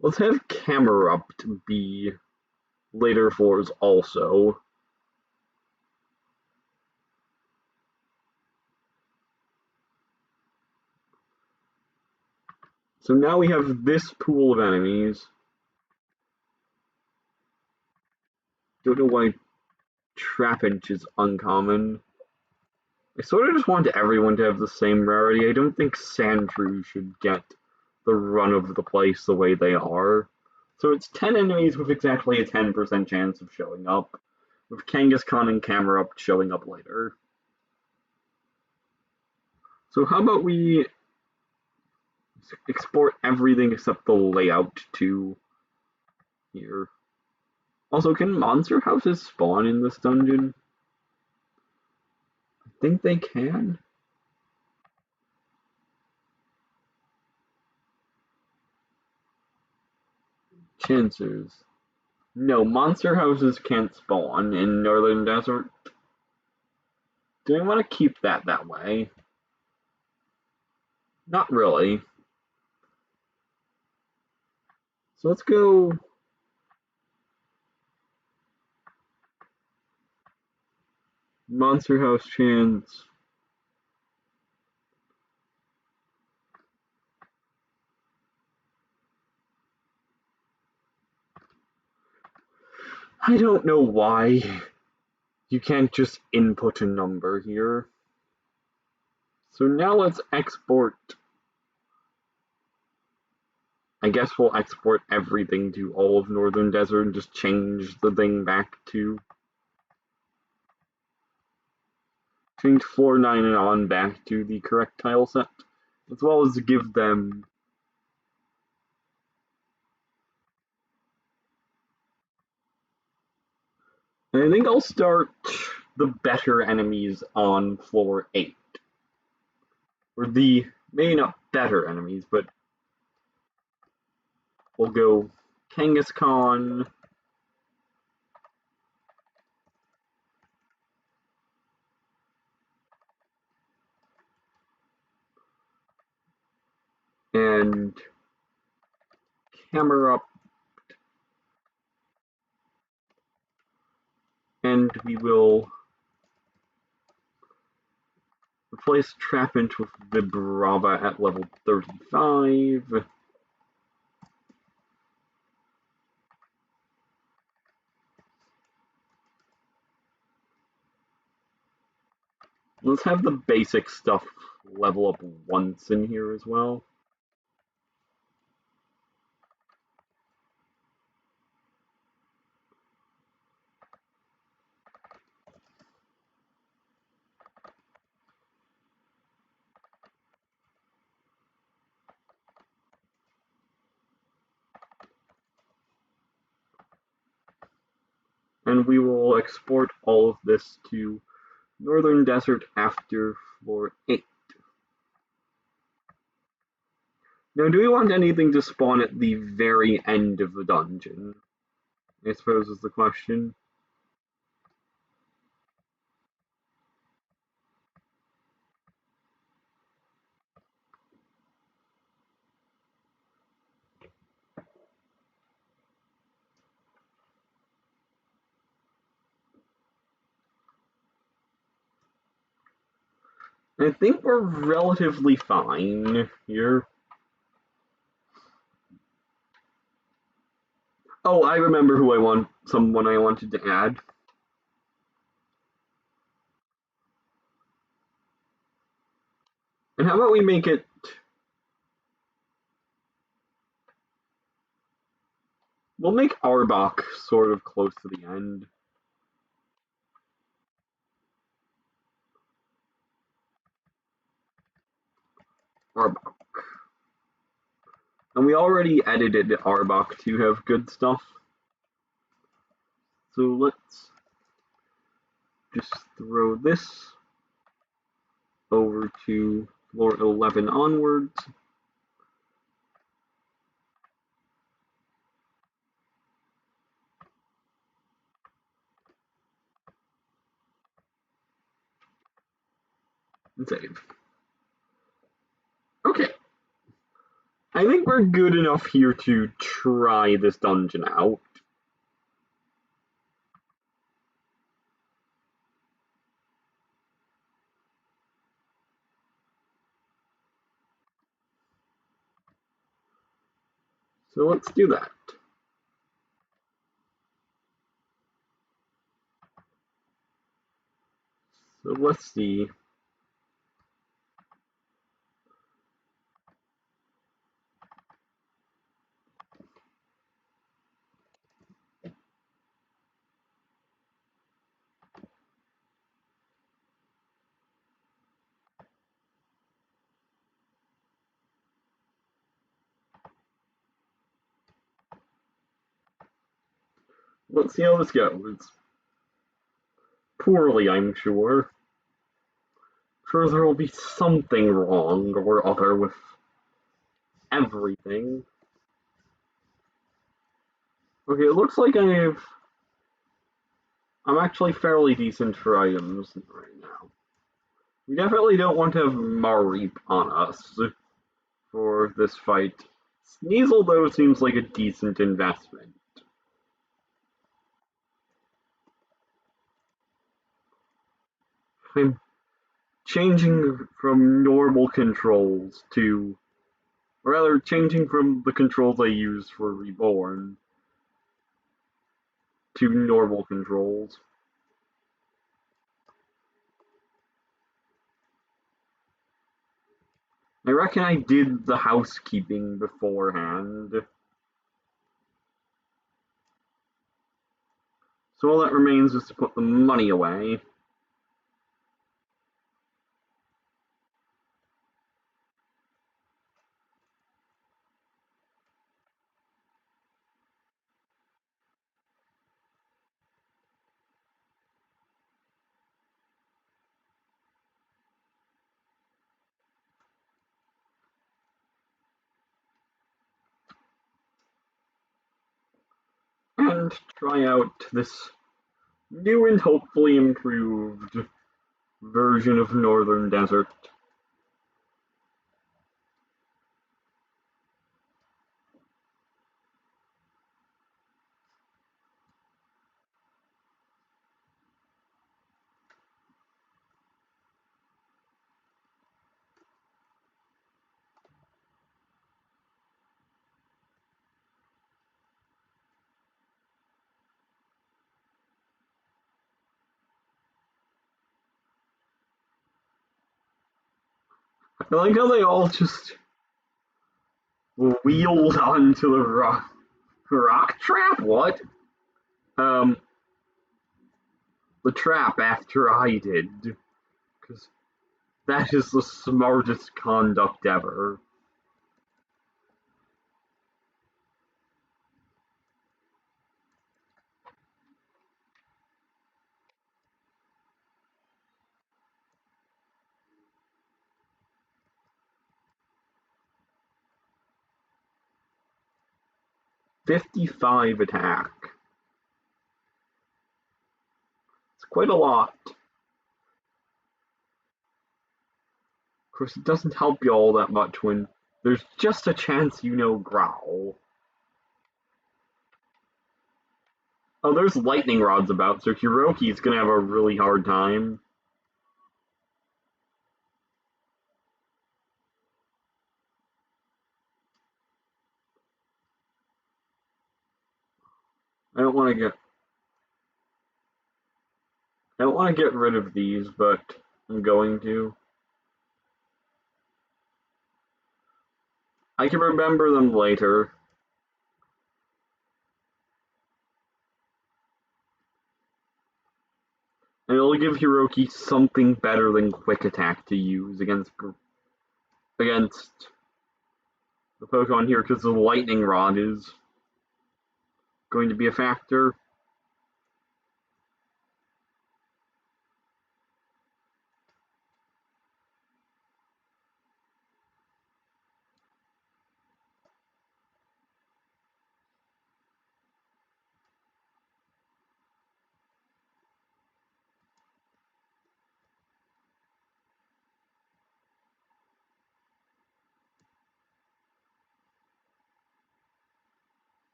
Let's have Camerupt be later floors also. So now we have this pool of enemies. Don't know why Trapinch is uncommon. I sort of just want everyone to have the same rarity. I don't think Sandshrew should get the run of the place the way they are. So it's 10 enemies with exactly a 10% chance of showing up, with Kangaskhan and Camerupt showing up later. So how about we export everything except the layout to here. Also, can monster houses spawn in this dungeon? I think they can. Chancers. No, monster houses can't spawn in Northern Desert. Do I want to keep that way? Not really. So let's go Monster House chance. I don't know why you can't just input a number here. So now let's export. I guess we'll export everything to all of Northern Desert and just change the thing back to. Change floor 9 and on back to the correct tile set, as well as give them. And I think I'll start the better enemies on floor 8. Or the, maybe not better enemies, but we'll go Kangaskhan, and Camerupt, and we will replace Trapinch with Vibrava at level 35. Let's have the basic stuff level up once in here as well. And we will export all of this to Northern Desert after floor 8. Now, do we want anything to spawn at the very end of the dungeon? I suppose is the question. I think we're relatively fine here. Oh, I remember someone I wanted to add. And how about we make it. We'll make Arbok sort of close to the end. Arbok. And we already edited Arbok to have good stuff. So let's just throw this over to floor 11 onwards. And save. Okay. I think we're good enough here to try this dungeon out. So let's do that. So let's see. Let's see how this goes. Poorly, I'm sure. Sure, there will be something wrong or other with everything. Okay, it looks like I'm actually fairly decent for items right now. We definitely don't want to have Marip on us for this fight. Sneasel, though, seems like a decent investment. I'm changing from normal controls to, or rather, changing from the controls I use for Reborn to normal controls. I reckon I did the housekeeping beforehand. So all that remains is to put the money away. And try out this new and hopefully improved version of Northern Desert. I like how they all just wheeled onto the rock trap? What? Um, the trap after I did. Because that is the smartest conduct ever. $55 attack. It's quite a lot. Of course, it doesn't help you all that much when there's just a chance you know Growl. Oh, there's lightning rods about, so Hiroki's gonna have a really hard time. I don't want to get I don't want to get rid of these, but I'm going to. I can remember them later. And it'll give Hiroki something better than quick attack to use against the Pokemon here, because the lightning rod is going to be a factor.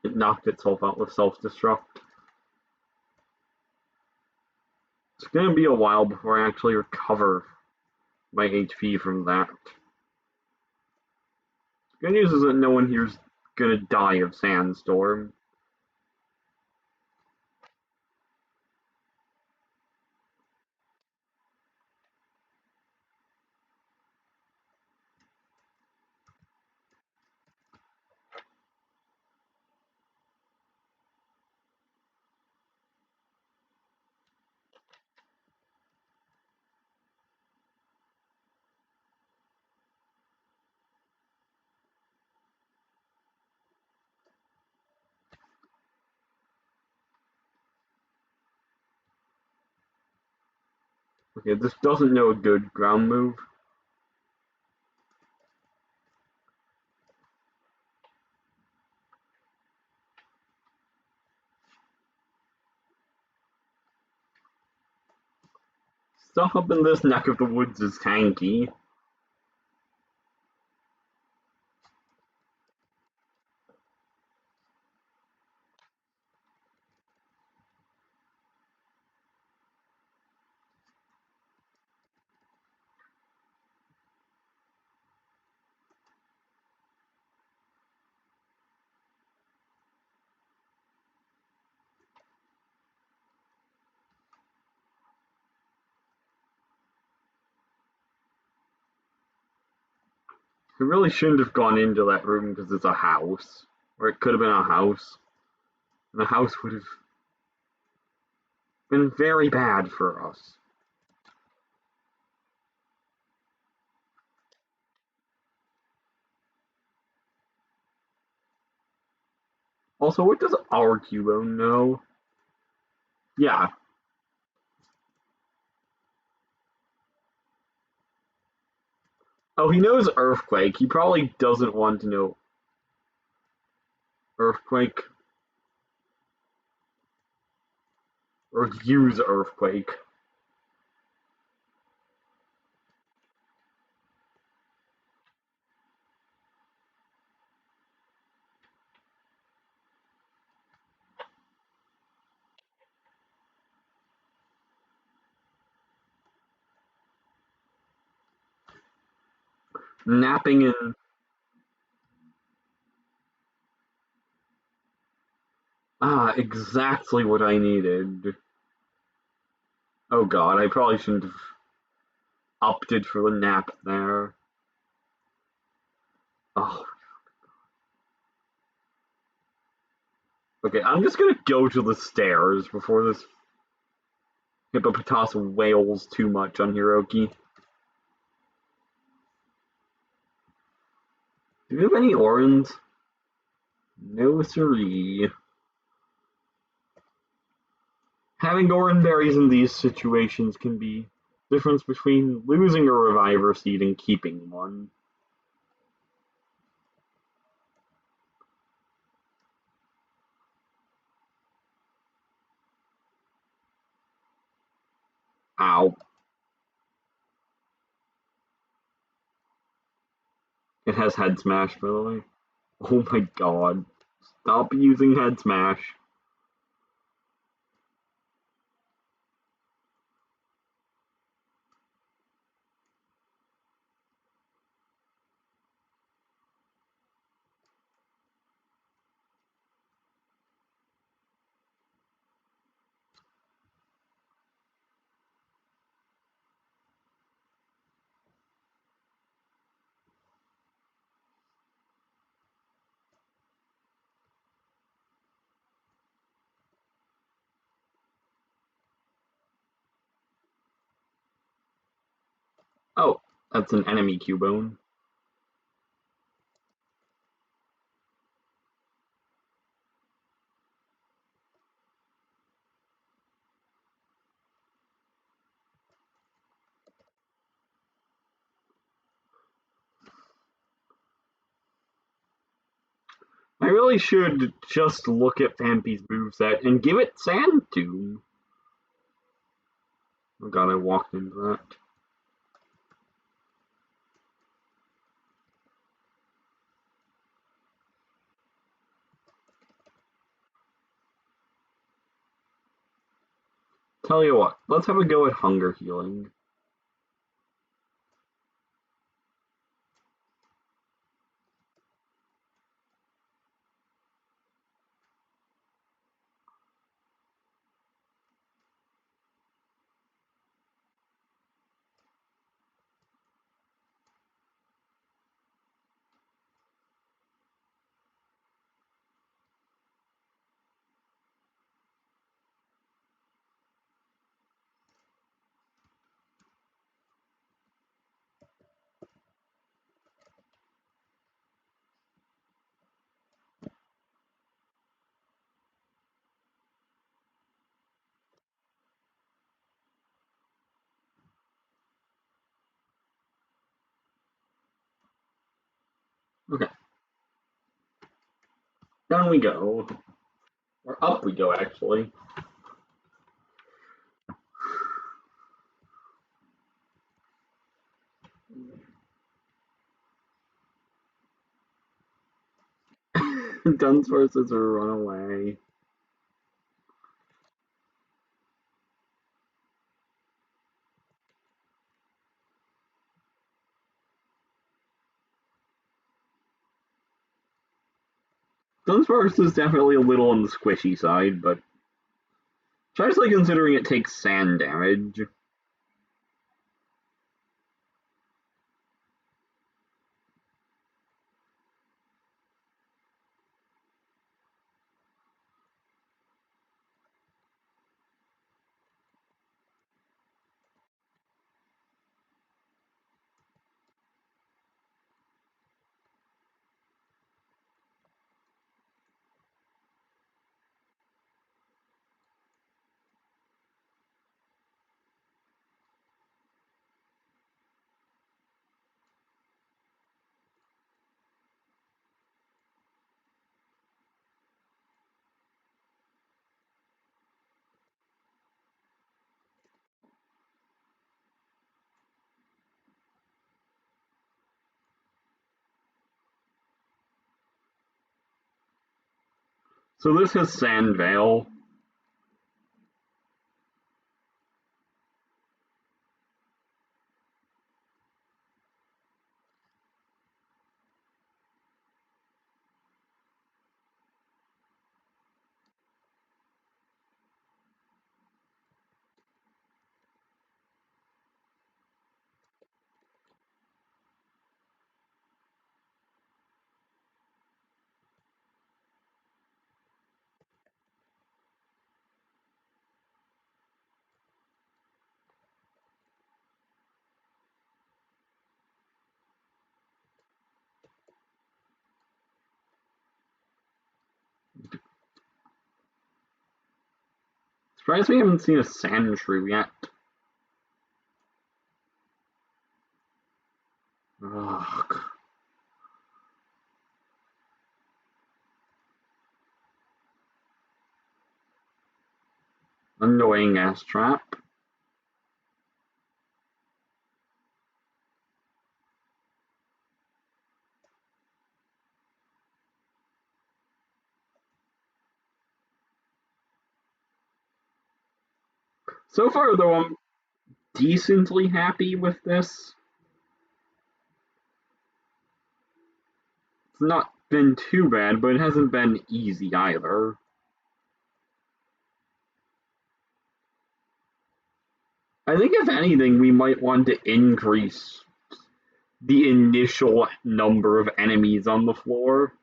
It knocked itself out with self-destruct. It's going to be a while before I actually recover my HP from that. The good news is that no one here's going to die of Sandstorm. Okay, this doesn't know a good ground move. Stuff up in this neck of the woods is tanky. I really shouldn't have gone into that room because it's a house. Or it could have been a house. And the house would have been very bad for us. Also, what does our Cubone know? Yeah. Oh, he knows Earthquake. He probably doesn't want to know Earthquake. Or use Earthquake. Napping in. Ah, exactly what I needed. Oh god, I probably shouldn't have opted for the nap there. Oh, okay, I'm just gonna go to the stairs before this hippopotas wails too much on Hiroki. Do you have any Orans? No siree. Having Oran berries in these situations can be the difference between losing a reviver seed and keeping one. Ow. It has head smash, by the way. Oh my god. Stop using head smash. Oh, that's an enemy Cubone. I really should just look at Phanpy's moveset and give it Sand Tomb. Oh god, I walked into that. Tell you what, let's have a go at Hunger Healing. Okay, down we go. Or up we go, actually. Dunsparce has run away. Dunsparce is definitely a little on the squishy side, but especially considering it takes sand damage. So this has Sand Veil. Surprised we haven't seen a Sand Shrew yet. Ugh. Annoying ass trap. So far, though, I'm decently happy with this. It's not been too bad, but it hasn't been easy either. I think if anything, we might want to increase the initial number of enemies on the floor.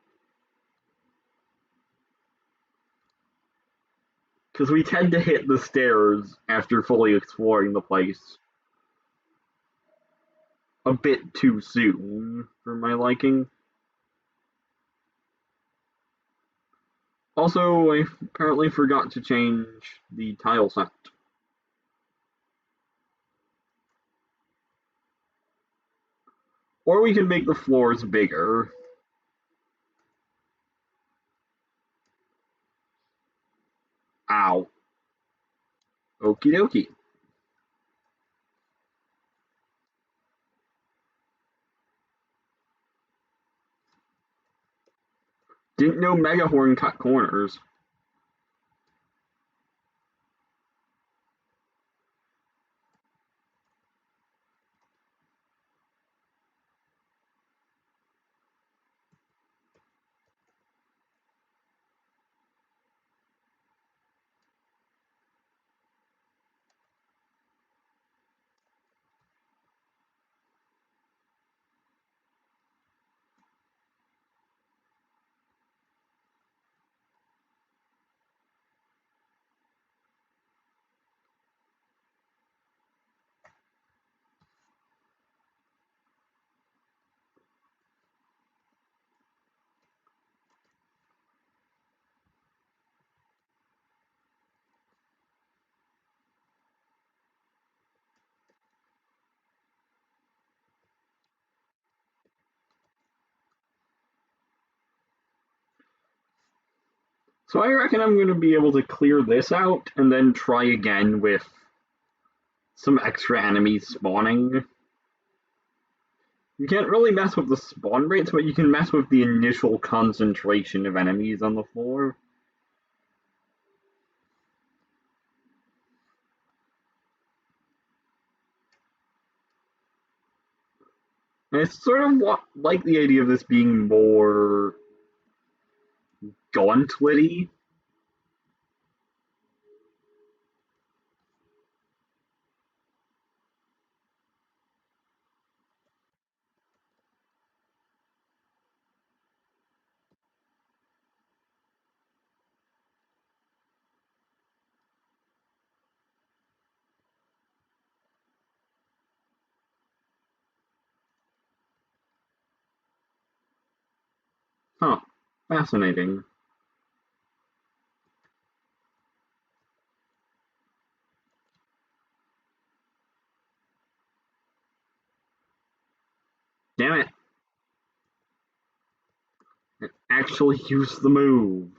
Because we tend to hit the stairs after fully exploring the place a bit too soon for my liking. Also, I apparently forgot to change the tile set. Or we can make the floors bigger. Ow. Okie dokie. Didn't know Megahorn cut corners. So I reckon I'm going to be able to clear this out and then try again with some extra enemies spawning. You can't really mess with the spawn rates, but you can mess with the initial concentration of enemies on the floor. And it's sort of like the idea of this being more gauntlet-y. Huh. Fascinating. Damn it. Actually use the move.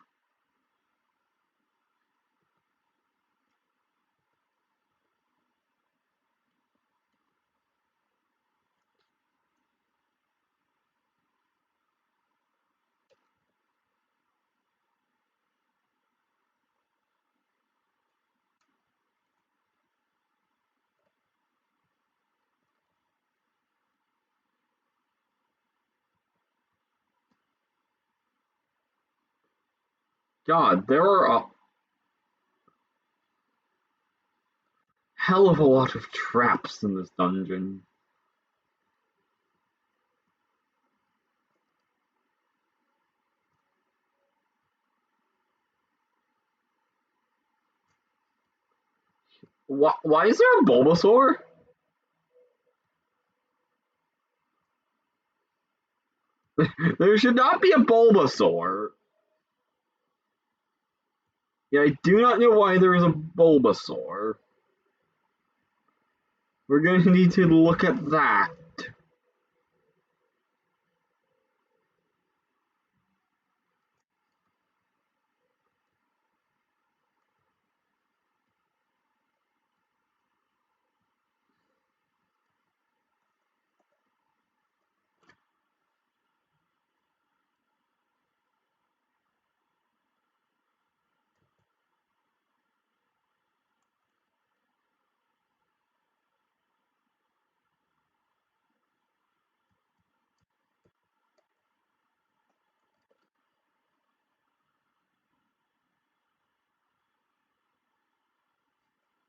God, there are a hell of a lot of traps in this dungeon. Why is there a Bulbasaur? There should not be a Bulbasaur. Yeah, I do not know why there is a Bulbasaur. We're going to need to look at that.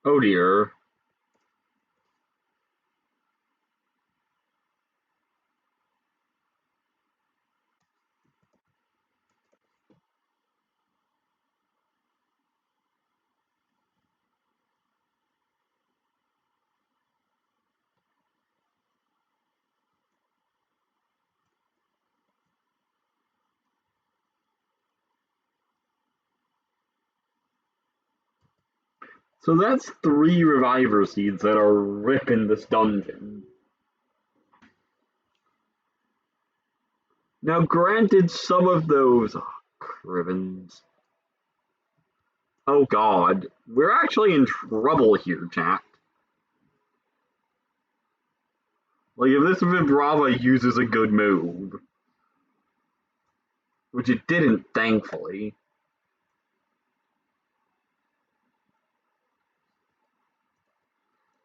Oh dear. So that's 3 Reviver Seeds that are ripping this dungeon. Now, granted, some of those. Oh, Crivens. Oh god. We're actually in trouble here, chat. Like, if this Vibrava uses a good move, which it didn't, thankfully.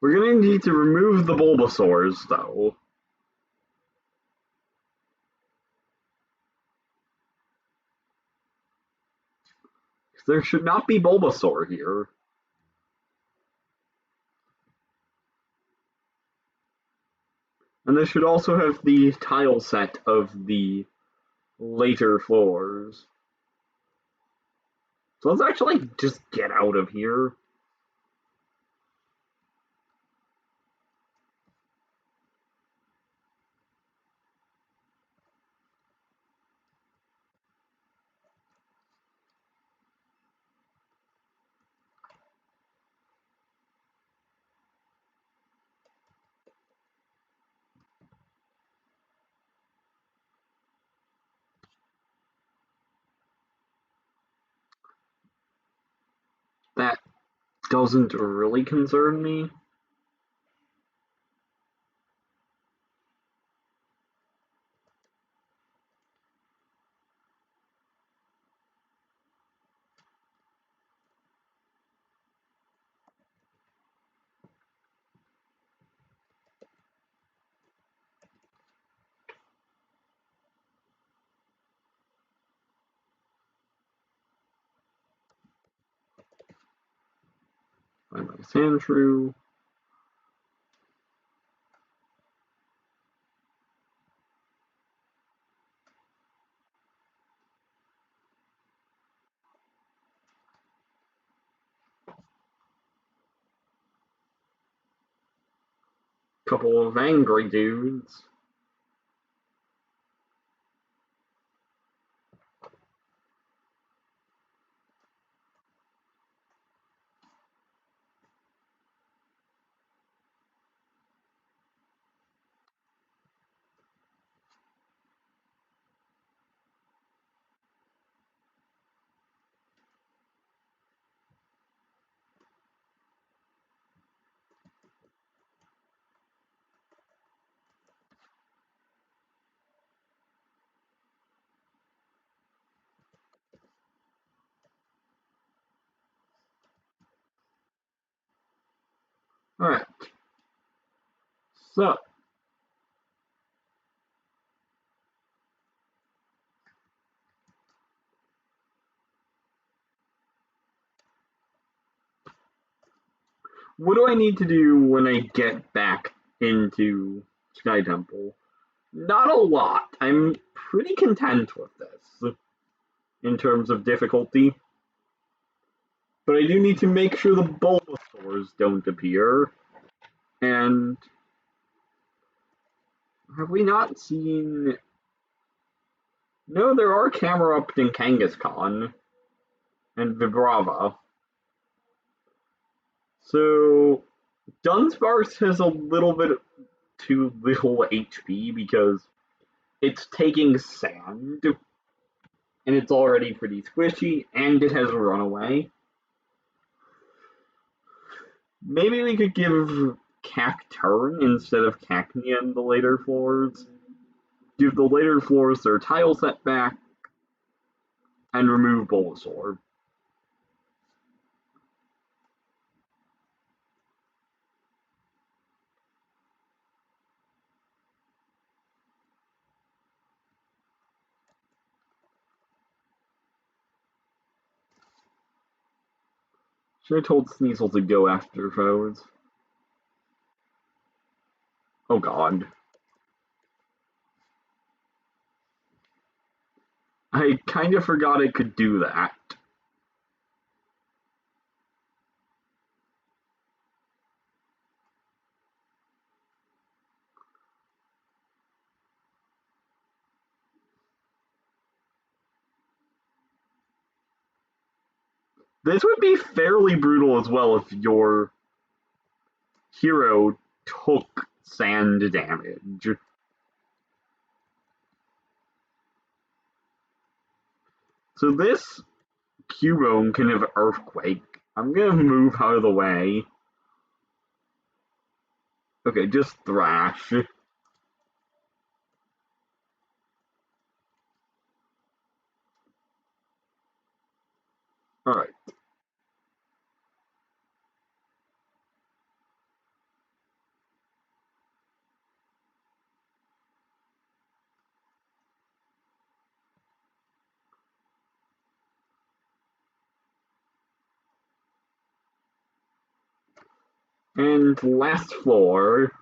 We're gonna need to remove the Bulbasaurs, though. There should not be Bulbasaur here. And this should also have the tile set of the later floors. So let's actually just get out of here. doesn't really concern me. Find my sand shrew. Couple of angry dudes. Alright. So, what do I need to do when I get back into SkyTemple? Not a lot. I'm pretty content with this in terms of difficulty. But I do need to make sure the Bulbasaurs don't appear. And have we not seen... No, there are Camerupt and Kangaskhan and Vibrava. So Dunsparce has a little bit too little HP because it's taking sand and it's already pretty squishy and it has Runaway. Maybe we could give Cacturn instead of Cacnea in the later floors. Give the later floors their tile set back and remove Bulbasaur. Should have told Sneasel to go after foes. Oh god. I kind of forgot I could do that. This would be fairly brutal as well if your hero took sand damage. So this Cubone can have Earthquake. I'm gonna move out of the way. Okay, just Thrash. Alright. And last floor.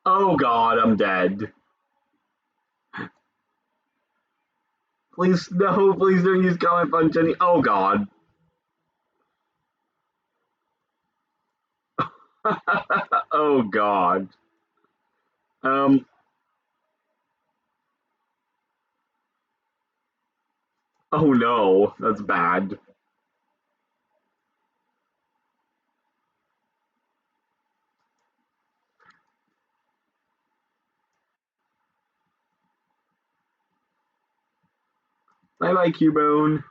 Oh god, I'm dead. Please, no, please don't use Comet Punch any. Oh god. Oh god. Um, oh no, that's bad. Bye bye, Cubone.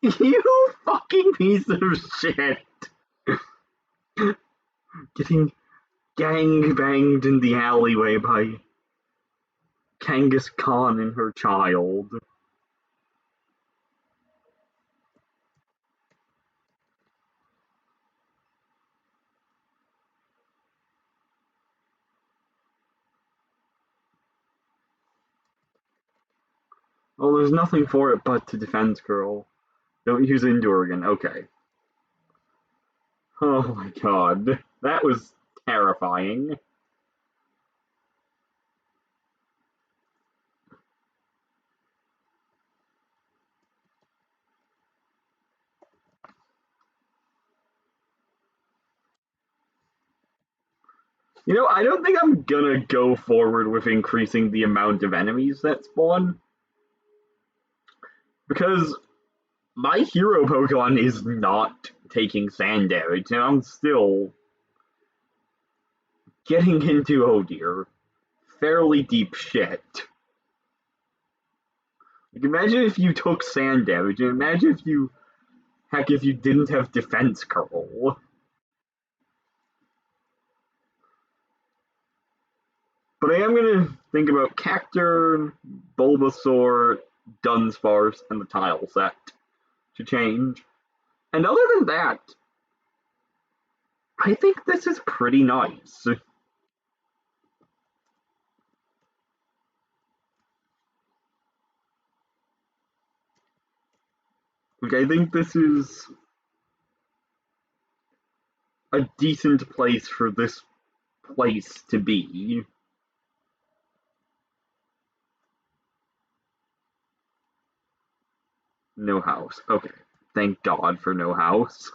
You fucking piece of shit. Getting gang banged in the alleyway by Kangaskhan Khan and her child. Well, there's nothing for it but to defend girl. Don't use Endurgan. Okay. Oh my god. That was terrifying. You know, I don't think I'm gonna go forward with increasing the amount of enemies that spawn. Because my hero Pokemon is not taking sand damage, and I'm still getting into, oh dear, fairly deep shit. Like, imagine if you took sand damage, and imagine if you, heck, if you didn't have defense curl. But I am gonna think about Cacturne, Bulbasaur, Dunsparce, and the tile set to change. And other than that, I think this is pretty nice. Like, I think this is a decent place for this place to be. No house. Okay. Thank God for no house.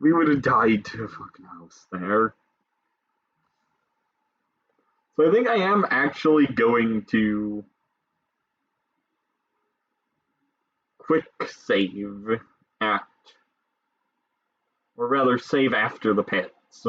We would have died to a fucking house there. So I think I am actually going to quick save at, or rather save after the pits.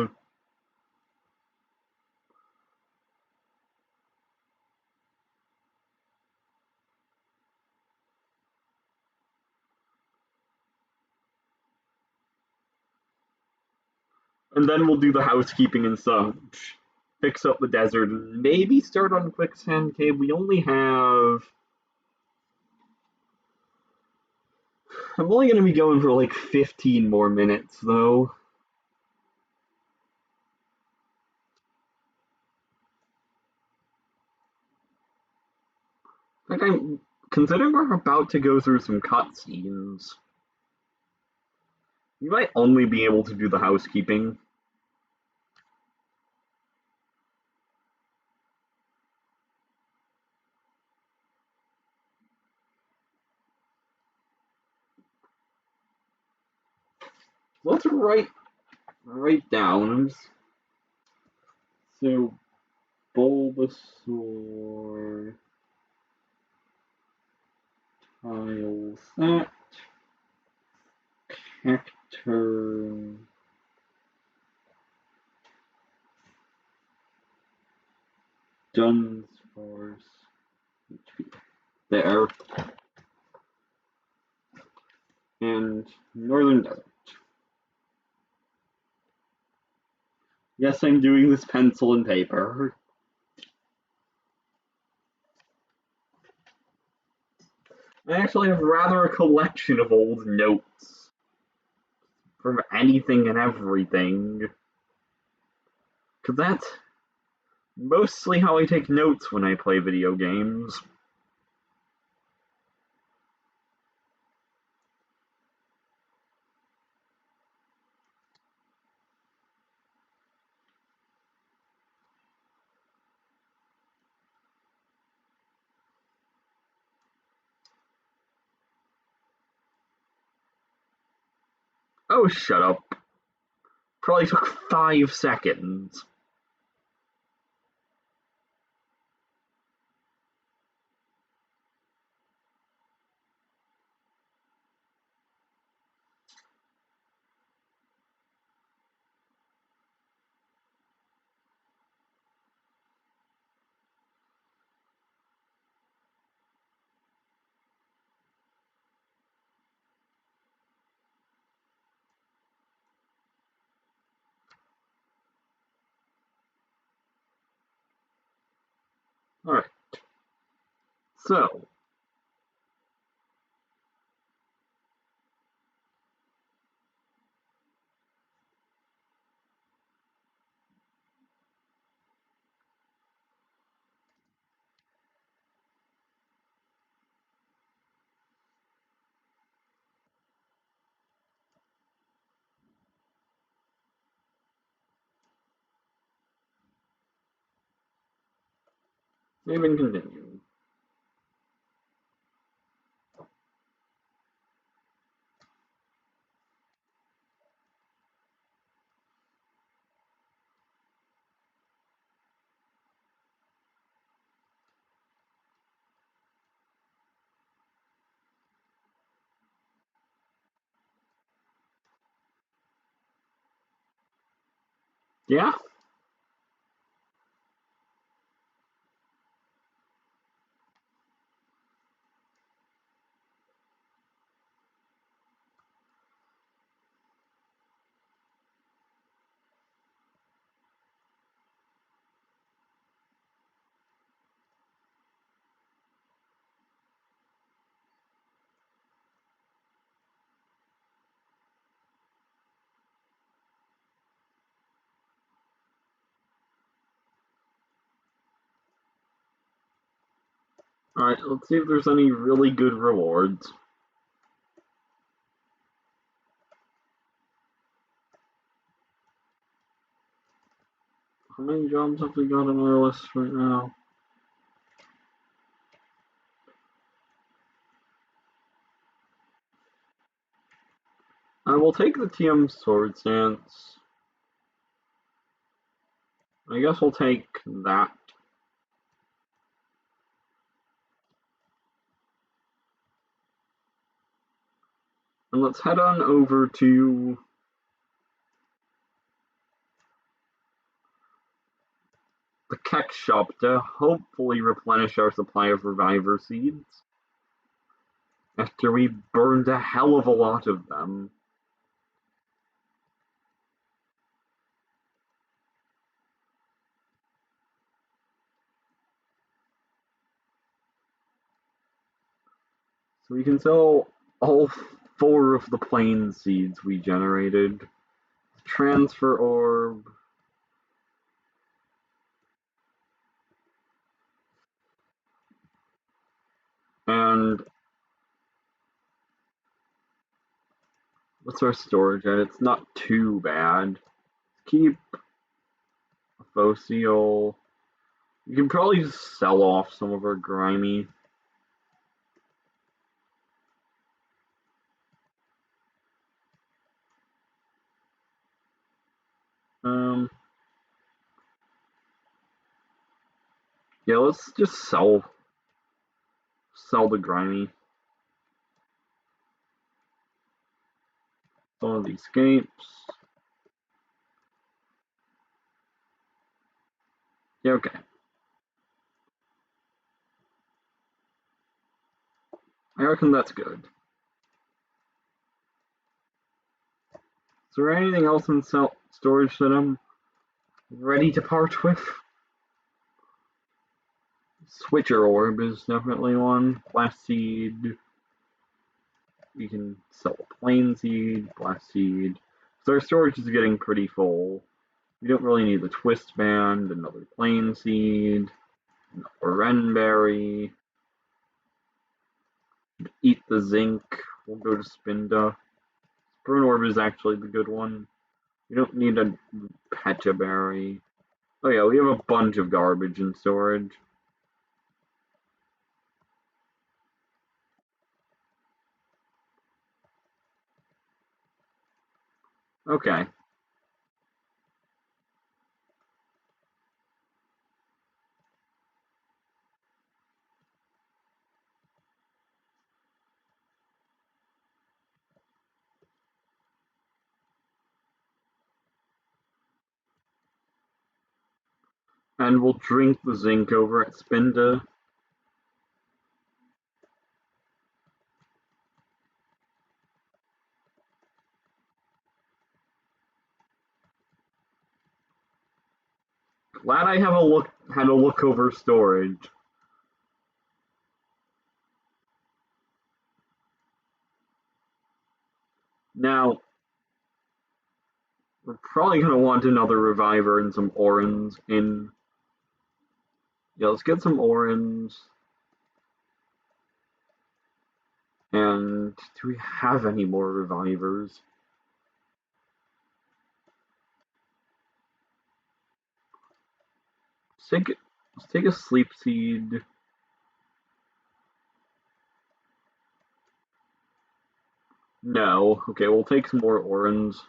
And then we'll do the housekeeping and such. Fix up the desert and maybe start on Quicksand Cave. We only have. I'm only going to be going for like 15 more minutes though. Like, I'm considering we're about to go through some cutscenes. We might only be able to do the housekeeping. Let's write down. So Bulbasaur tile set, Hector, Dunsparce, there, and Northern Desert. Yes, I'm doing this pencil and paper. I actually have rather a collection of old notes from anything and everything. Because that's mostly how I take notes when I play video games. Oh, shut up. Probably took 5 seconds. Alright. So, save and continue. Yeah? Alright, let's see if there's any really good rewards. How many jobs have we got on our list right now? I will take the TM sword stance. I guess we'll take that. And let's head on over to the Keck shop to hopefully replenish our supply of reviver seeds. After we burned a hell of a lot of them. So we can sell all 4 of the plain seeds we generated. Transfer orb. And what's our storage at? It's not too bad. Keep a fossil. You can probably just sell off some of our grimy. Yeah, let's just sell the grimy. Some of these scapes. Yeah, okay. I reckon that's good. Is there anything else in storage that I'm ready to part with? Switcher orb is definitely one. Blast seed. We can sell a plain seed, blast seed. So our storage is getting pretty full. We don't really need the twist band, another plain seed, another renberry. Eat the zinc. We'll go to Spinda. Sprune orb is actually the good one. We don't need a Pecha berry. Oh yeah, we have a bunch of garbage in storage. Okay. And we'll drink the zinc over at Spinda. Glad I have had a look over storage. Now, we're probably gonna want another reviver and some orans in. Yeah, let's get some orans. And do we have any more revivers? Let's take a sleep seed. No. Okay, we'll take some more orans.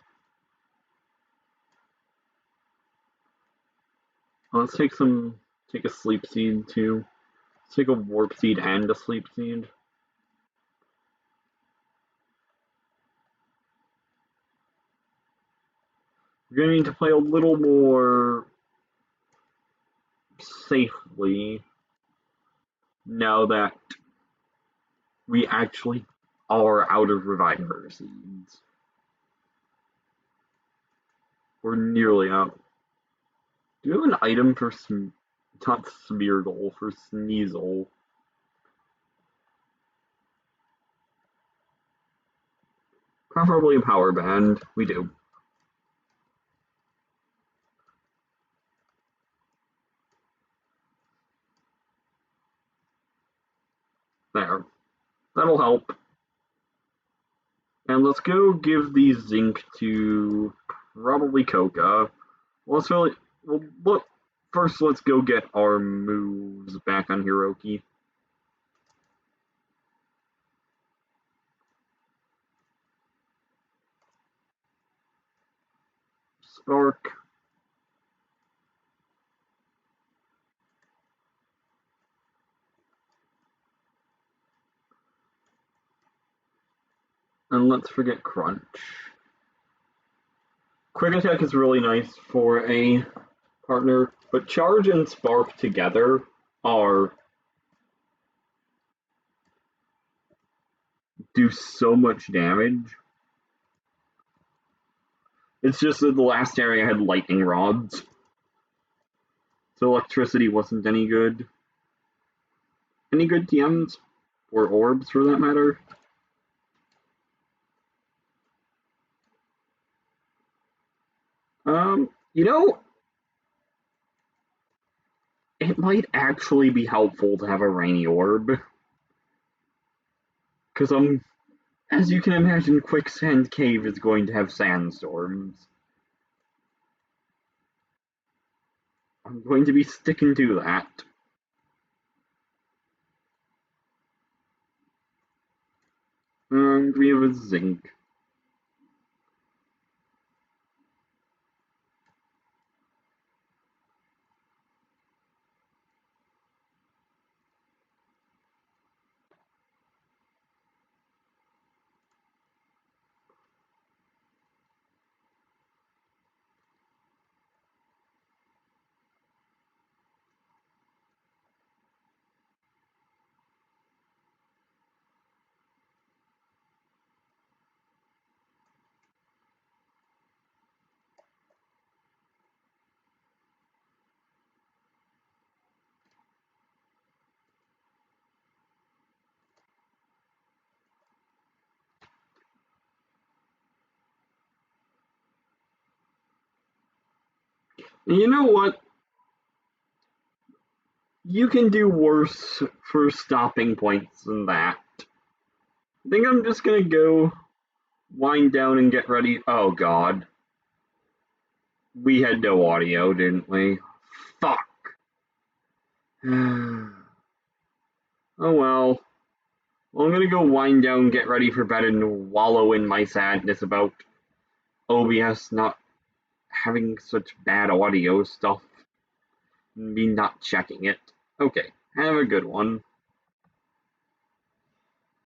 Let's take a sleep seed too. Let's take a warp seed and a sleep seed. We're gonna need to play a little more safely now that we actually are out of reviver seeds. We're nearly out. Do you have an item for not Smeargle, for Sneasel? Preferably a power band. We do. There. That'll help. And let's go give the zinc to probably Coca. Let's really well, look first. Let's go get our moves back on Hiroki. Spark. And let's forget Crunch. Quick Attack is really nice for a partner, but Charge and Spark together are do so much damage. It's just that the last area had lightning rods, so electricity wasn't any good. Any good TMs? Or orbs for that matter? You know, it might actually be helpful to have a rainy orb. Because as you can imagine, Quicksand Cave is going to have sandstorms. I'm going to be sticking to that. And we have a zinc. And you know what? You can do worse for stopping points than that. I think I'm just gonna go wind down and get ready. Oh god. We had no audio, didn't we? Fuck. Oh well. Well, I'm gonna go wind down, get ready for bed, and wallow in my sadness about OBS not having such bad audio stuff and me not checking it. Okay, have a good one.